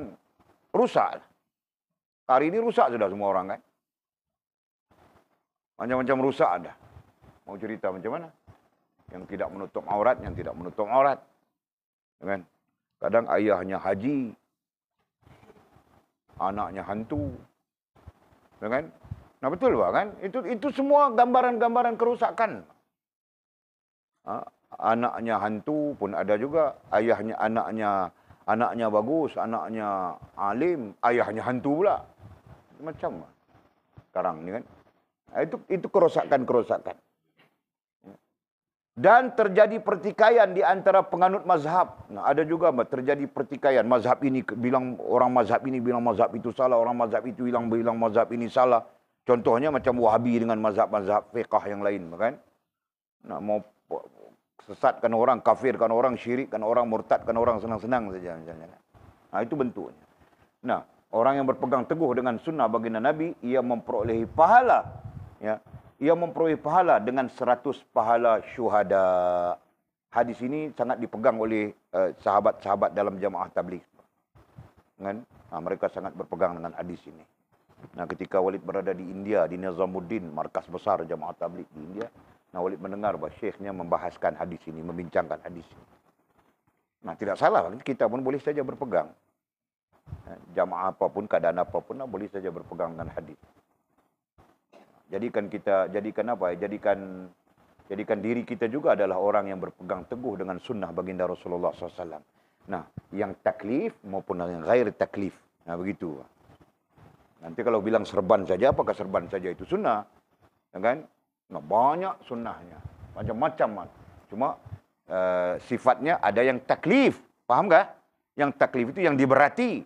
rusak. Hari ini rusak sudah semua orang, kan? Macam-macam rusak ada. Mau cerita macam mana? Yang tidak menutup aurat, yang tidak menutup aurat. Kan? Kadang ayahnya haji, anaknya hantu. Kan? Nah, betul Pak, kan? Itu semua gambaran-gambaran kerusakan. Anaknya hantu pun ada juga, ayahnya anaknya bagus, anaknya alim, ayahnya hantu pula. Macam sekarang ni, kan. Itu kerosakan. Dan terjadi pertikaian di antara penganut mazhab. Nah, ada juga terjadi pertikaian, mazhab ini bilang, orang mazhab ini bilang mazhab itu salah, orang mazhab itu bilang mazhab ini salah. Contohnya macam Wahabi dengan mazhab-mazhab fiqh yang lain, kan. Nah, mau sesatkan orang, kafirkan orang, syirikkan orang, murtadkan orang, senang-senang saja misalnya. Nah, itu bentuknya. Nah, orang yang berpegang teguh dengan sunnah baginda Nabi, ia memperolehi pahala, ya. Ia memperoleh pahala dengan 100 pahala syuhada. Hadis ini sangat dipegang oleh sahabat-sahabat dalam jamaah tabligh. Kan? Nah, mereka sangat berpegang dengan hadis ini. Nah, ketika Walid berada di India, di Nizamuddin, markas besar jamaah tabligh di India, nah, Walid mendengar bahawa syekhnya membahaskan hadis ini, membincangkan hadis ini. Nah, tidak salah, kita pun boleh saja berpegang. Jamaah apapun, keadaan apapun, boleh saja berpegang dengan hadis. Jadikan diri kita juga adalah orang yang berpegang teguh dengan sunnah baginda Rasulullah SAW. Nah, yang taklif maupun yang ghair taklif. Nah, begitu. Nanti kalau bilang serban saja, apakah serban saja itu sunnah? Kan? Nah, banyak sunnahnya, macam-macam. Cuma sifatnya ada yang taklif, faham tak? Yang taklif itu yang diberati.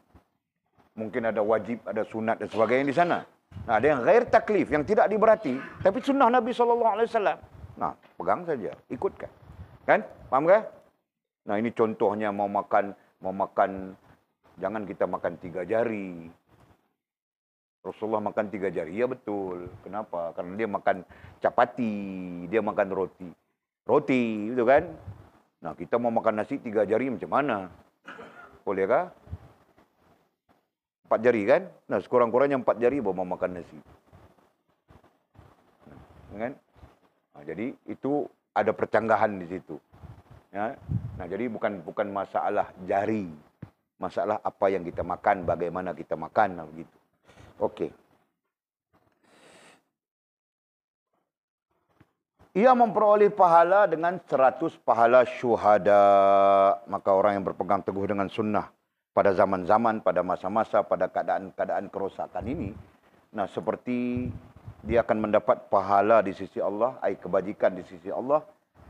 Mungkin ada wajib, ada sunat dan sebagainya di sana. Nah, ada yang ghair taklif, yang tidak diberati, tapi sunnah Nabi SAW. Nah, pegang saja, ikutkan, kan? Faham tak? Nah, ini contohnya mau makan, jangan kita makan 3 jari. Rasulullah makan 3 jari. Ya betul. Kenapa? Karena dia makan capati, dia makan roti. Roti, gitu kan? Nah, kita mau makan nasi 3 jari macam mana? Bolehkah? 4 jari, kan? Nah, sekurang-kurangnya 4 jari baru mau makan nasi. Kan? Nah, jadi itu ada percanggahan di situ. Ya? Nah, jadi bukan masalah jari. Masalah apa yang kita makan, bagaimana kita makan, nah, begitu. Okey. Ia memperoleh pahala dengan 100 pahala syuhada. Maka orang yang berpegang teguh dengan sunnah pada zaman-zaman, pada masa-masa, pada keadaan-keadaan kerosakan ini, nah, seperti dia akan mendapat pahala di sisi Allah, kebajikan di sisi Allah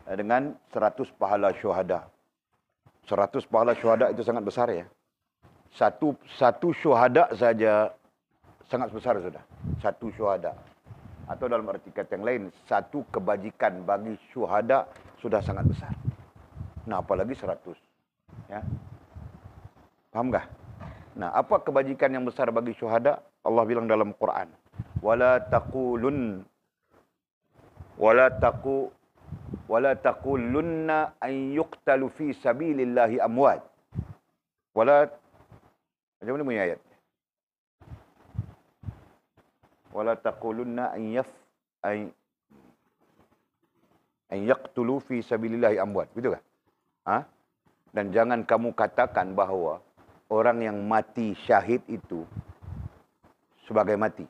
dengan 100 pahala syuhada. 100 pahala syuhada itu sangat besar, ya. Satu syuhada saja sangat besar sudah. Satu syuhada. Atau dalam arti kata yang lain, satu kebajikan bagi syuhada sudah sangat besar. Nah, apalagi 100. Ya. Faham tak? Nah, apa kebajikan yang besar bagi syuhada? Allah bilang dalam Quran, wala taqulunna an yuqtalu fi sabilillahi amwat. Macam mana punya ayat? Wala taqulunna an yaqtulu fi sabilillahi amwat. Betul tak? Ha? Dan jangan kamu katakan bahawa orang yang mati syahid itu sebagai mati.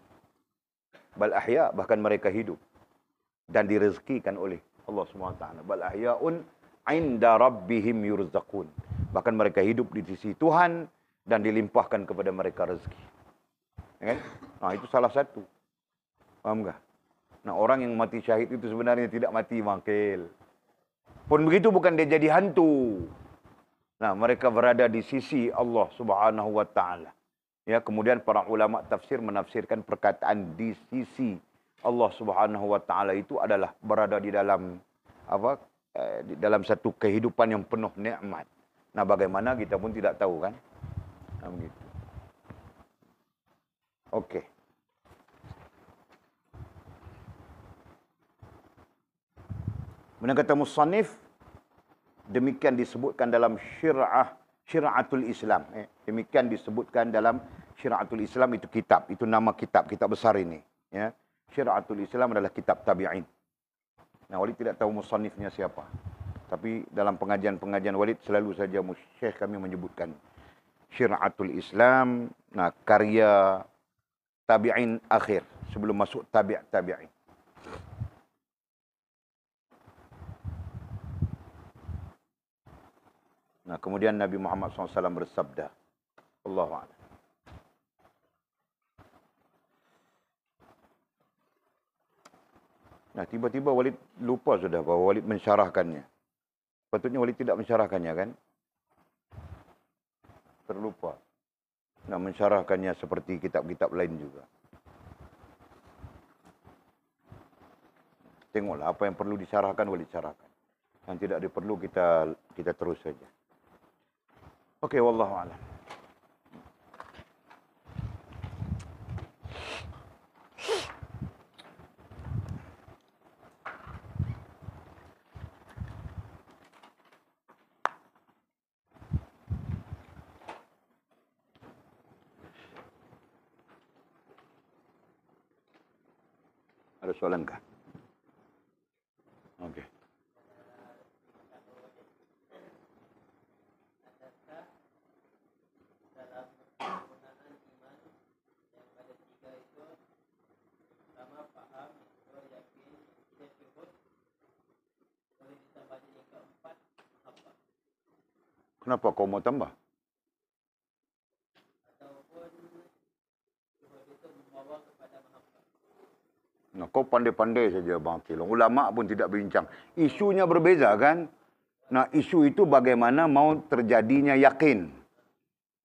Bal ahya, bahkan mereka hidup dan direzekikan oleh Allah SWT. Bal ahya'un 'inda rabbihim yurzaqun. Bahkan mereka hidup di sisi Tuhan dan dilimpahkan kepada mereka rezeki. Ya kan? Nah, itu salah satu. Paham enggak? Nah, orang yang mati syahid itu sebenarnya tidak mati mangkil. Pun begitu bukan dia jadi hantu. Nah, mereka berada di sisi Allah Subhanahu wa taala. Ya, kemudian para ulama tafsir menafsirkan perkataan di sisi Allah Subhanahu wa taala itu adalah berada di dalam apa? Di dalam satu kehidupan yang penuh nikmat. Nah, bagaimana kita pun tidak tahu kan? Nah, begitu. Okey. Kemudian kata musannif, demikian disebutkan dalam Syir'atul Islam. Demikian disebutkan dalam Syir'atul Islam, itu kitab. Itu nama kitab besar ini. Ya. Syir'atul Islam adalah kitab tabi'in. Nah, Walid tidak tahu musannifnya siapa. Tapi dalam pengajian-pengajian Walid selalu saja Syekh kami menyebutkan Syir'atul Islam, nah, karya tabi'in akhir. Sebelum masuk tabi'in. Nah, kemudian Nabi Muhammad SAW bersabda, Allahu a'lam. Nah, tiba-tiba Walid lupa sudah bahawa Walid mensyarahkannya. Patutnya Walid tidak mensyarahkannya kan? Terlupa. Nah, mensyarahkannya seperti kitab-kitab lain juga. Tengoklah apa yang perlu disyarahkan, Walid syarahkan. Yang tidak diperlu kita terus saja. Okey, wallahu a'lam. Ada soalan kah? Okey. Kenapa kau mau tambah? Nah, kau pandai-pandai saja Bang Akil. Ulama pun tidak bincang. Isunya berbeza kan? Nah, isu itu bagaimana mau terjadinya yakin.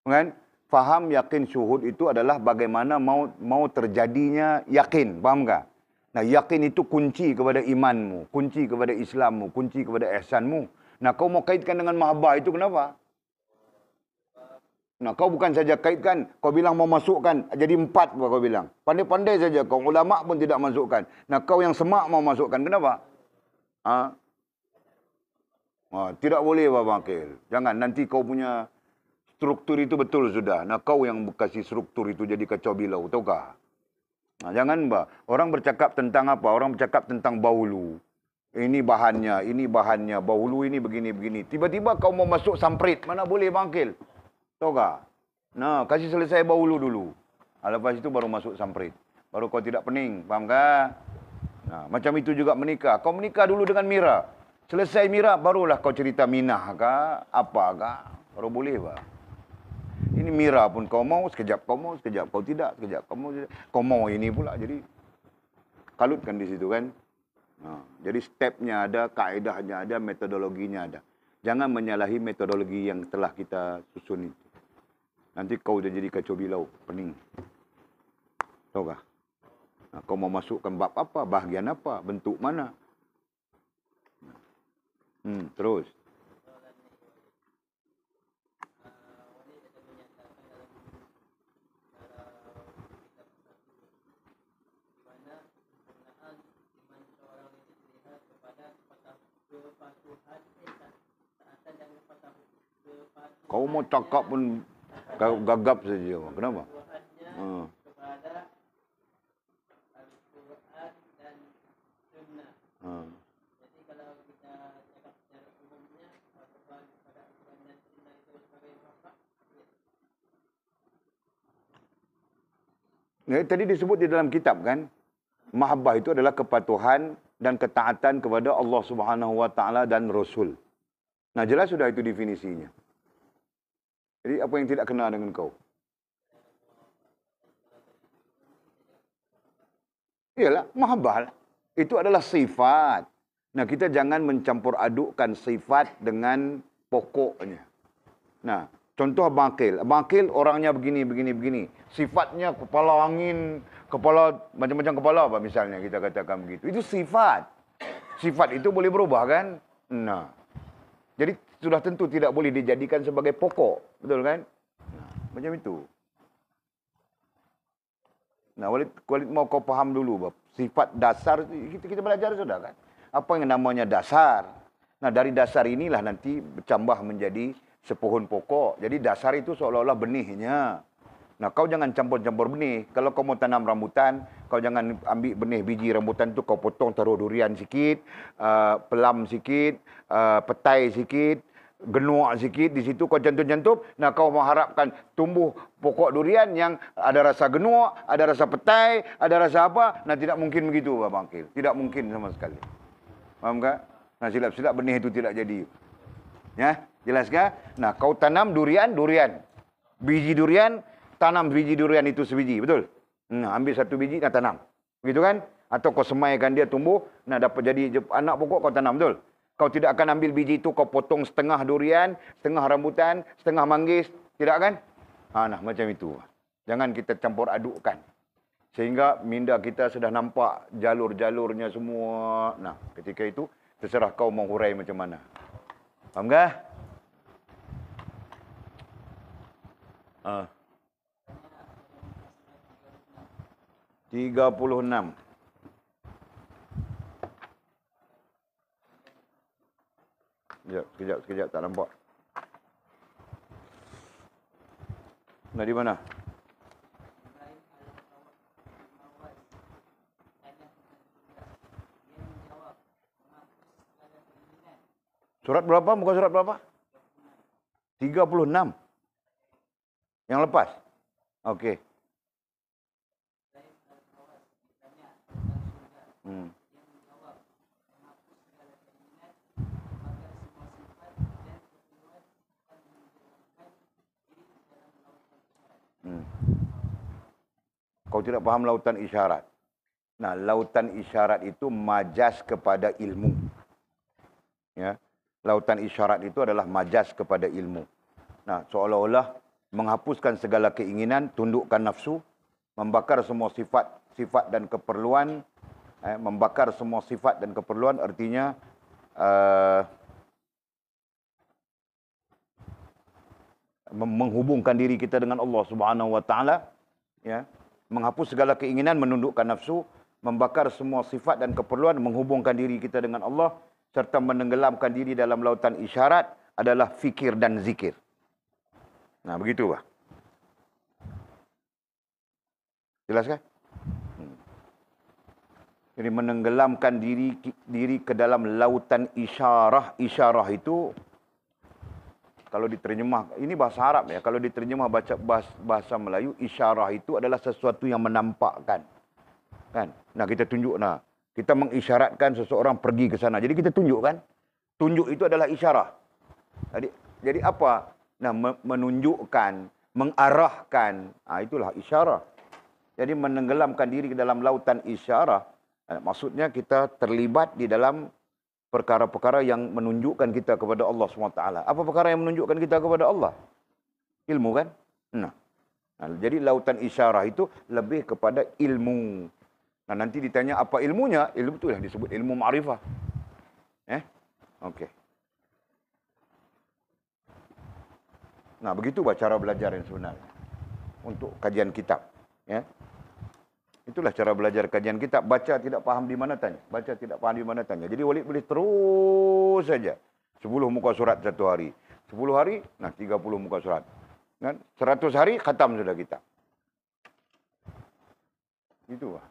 Kan? Faham, yakin, syuhud itu adalah bagaimana mau terjadinya yakin. Faham tak? Nah, yakin itu kunci kepada imanmu, kunci kepada Islammu, kunci kepada ihsanmu. Nah, kau mau kaitkan dengan mahabbah itu kenapa? Nah, kau bukan saja kaitkan, kau bilang mau masukkan, jadi 4 kau bilang. Pandai-pandai saja kau, ulama pun tidak masukkan. Nah, kau yang semak mau masukkan, kenapa? Tidak boleh Bang Akil. Jangan, nanti kau punya struktur itu betul sudah. Nah, kau yang kasih struktur itu jadi kacau bilau, tahukah? Nah, jangan, orang bercakap tentang apa? Orang bercakap tentang bahulu. Ini bahannya, bahulu ini begini-begini. Tiba-tiba kau mau masuk samprit, mana boleh Bang Akil? Tahu tak? Nah, kasih selesai bahulu dulu. Lepas itu baru masuk samprit. Baru kau tidak pening, faham tak? Nah, macam itu juga menikah. Kau menikah dulu dengan Mira. Selesai Mira, barulah kau cerita Minah kah? Apa kah? Baru boleh, Pak. Ini Mira pun kau mau, sekejap kau mau, sekejap kau tidak, sekejap kau mau, kau mau ini pula. Jadi, kalutkan di situ kan. Nah, jadi stepnya ada, kaedahnya ada, metodologinya ada. Jangan menyalahi metodologi yang telah kita susun itu. Nanti kau dah jadi kacau bilau, pening. Tahu kah? Nah, kau mau masukkan bab apa, bahagian apa, bentuk mana? Terus. Kau mau cakap pun gagap saja. Kenapa? Tadi disebut di dalam kitab kan, mahabbah itu adalah kepatuhan dan ketaatan kepada Allah Subhanahu wa taala dan Rasul. Nah, jelas sudah itu definisinya. Jadi apa yang tidak kena dengan kau? Iyalah, mahabbah. Itu adalah sifat. Nah, kita jangan mencampur adukkan sifat dengan pokoknya. Nah, contoh Abang Aqil. Abang Aqil orangnya begini. Sifatnya kepala angin, kepala macam-macam kepala apa misalnya kita katakan begitu. Itu sifat. Sifat itu boleh berubah kan? Nah, jadi sudah tentu tidak boleh dijadikan sebagai pokok. Betul kan? Nah, macam itu. Nah, Walid mau kau faham dulu, Bab. Sifat dasar, kita belajar sudah kan? Apa yang namanya dasar? Nah, dari dasar inilah nanti bercambah menjadi sepohon pokok. Jadi dasar itu seolah-olah benihnya. Nah, kau jangan campur-campur benih. Kalau kau mau tanam rambutan, kau jangan ambil benih biji rambutan itu kau potong, taruh durian sikit, pelam sikit, petai sikit, genuak sikit di situ kau jantum-jantum. Nah, kau mengharapkan tumbuh pokok durian yang ada rasa genuak, ada rasa petai, ada rasa apa? Nah, tidak mungkin begitu, Abang Aqil. Tidak mungkin sama sekali. Faham tak? Nah, silap-silap benih itu tidak jadi. Ya, jelas kah? Nah, kau tanam durian. Biji durian, tanam biji durian itu sebiji, betul? Nah, ambil satu biji dan tanam. Begitu kan? Atau kau semaikan dia tumbuh, nah dapat jadi anak pokok kau tanam, betul? Kau tidak akan ambil biji itu kau potong setengah durian, setengah rambutan, setengah manggis, tidak kan? Nah, macam itu. Jangan kita campur adukkan. Sehingga minda kita sudah nampak jalur-jalurnya semua. Nah, ketika itu terserah kau mau hurai macam mana. Faham tak? 36. Sekejap, tak nampak. Nah, di mana? Surat berapa? Muka surat berapa? 36. Yang lepas? Okey. Kau tidak paham lautan isyarat. Nah, lautan isyarat itu majas kepada ilmu. Ya. Lautan isyarat itu adalah majas kepada ilmu. Nah, seolah-olah menghapuskan segala keinginan, tundukkan nafsu, membakar semua sifat dan keperluan, membakar semua sifat dan keperluan artinya menghubungkan diri kita dengan Allah Subhanahu wa taala, ya. Menghapus segala keinginan, menundukkan nafsu, membakar semua sifat dan keperluan, menghubungkan diri kita dengan Allah, serta menenggelamkan diri dalam lautan isyarat adalah fikir dan zikir. Nah, begitu, Pak. Jelas kan? Jadi menenggelamkan diri ke dalam lautan isyarah. Isyarah itu kalau diterjemah, ini bahasa Arab ya, kalau diterjemah bahasa Melayu, isyarah itu adalah sesuatu yang menampakkan. Kan? Nah, kita tunjuk, nah, kita mengisyaratkan seseorang pergi ke sana. Jadi kita tunjuk kan? Tunjuk itu adalah isyarah. Jadi apa? Nah, menunjukkan, mengarahkan. Itulah isyarah. Jadi menenggelamkan diri ke dalam lautan isyarah. Maksudnya kita terlibat di dalam perkara-perkara yang menunjukkan kita kepada Allah SWT. Apa perkara yang menunjukkan kita kepada Allah? Ilmu kan? Nah, jadi lautan isyarah itu lebih kepada ilmu. Nah, nanti ditanya apa ilmunya? Ilmu itu yang disebut ilmu ma'rifah. Okey. Nah, begitu cara belajar yang sebenarnya. Untuk kajian kitab. Ya. Itulah cara belajar kajian kitab. Baca tidak faham di mana tanya. Baca tidak faham di mana tanya. Jadi Walid boleh terus saja. 10 muka surat satu hari. 10 hari, nah 30 muka surat. Kan? 100 hari, khatam sudah kita. Itu lah.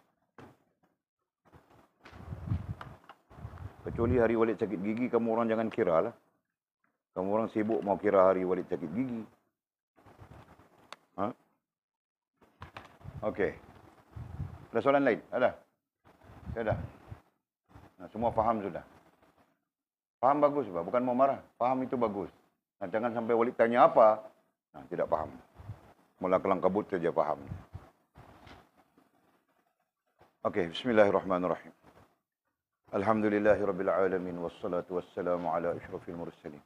Kecuali hari Walid sakit gigi, kamu orang jangan kira lah. Kamu orang sibuk mau kira hari Walid sakit gigi. Okey. Ada soalan lain? Ada? Ada? Nah, semua faham sudah? Faham bagus, Pak. Bukan mau marah. Faham itu bagus. Nah, jangan sampai Walid tanya apa, nah, tidak paham. Mula kelang kabut saja paham. Okey, bismillahirrahmanirrahim. Alhamdulillahirabbil alamin wassalatu wassalamu ala asyrafil mursalin.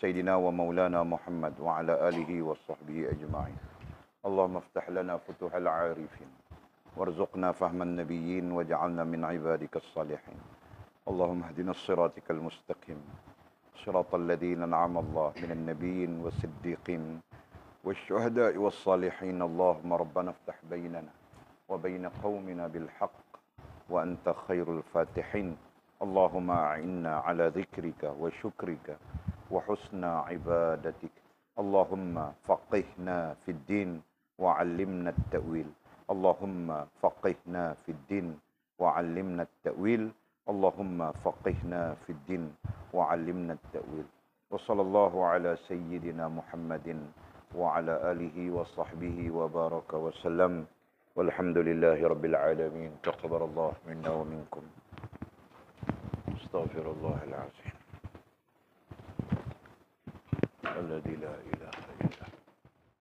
Sayyidina wa maulana Muhammad wa ala alihi wa sahbihi ajma'in. Allahumma iftah lana futuhal 'arifin warzuqna fahman nabiyyin waj'alna min 'ibadikas salihin. Allahumma ihdinas siratal mustaqim. Siratal ladzina an'ama Allah minan nabiyyin was-siddiqin wasyuhada'i was-salihin. Allahumma rabbana iftah bainana wa bain qaumina bil haqq wa anta khairul fatihin. Allahumma a'inna ala dzikrika wa syukrika wa husna ibadatik. Allahumma faqihna fid din wa 'allimna at-ta'wil. Allahumma faqihna fid din wa 'allimna at-ta'wil. Allahumma faqihna fid din wa 'allimna at-ta'wil. Wa sallallahu ala sayyidina Muhammadin wa ala alihi wa sahbihi wa baraka wa sallam. Walhamdulillahi rabbil alamin. Taqabbalallahu minna wa minkum. Astaghfirullahal azim. الذي لا إله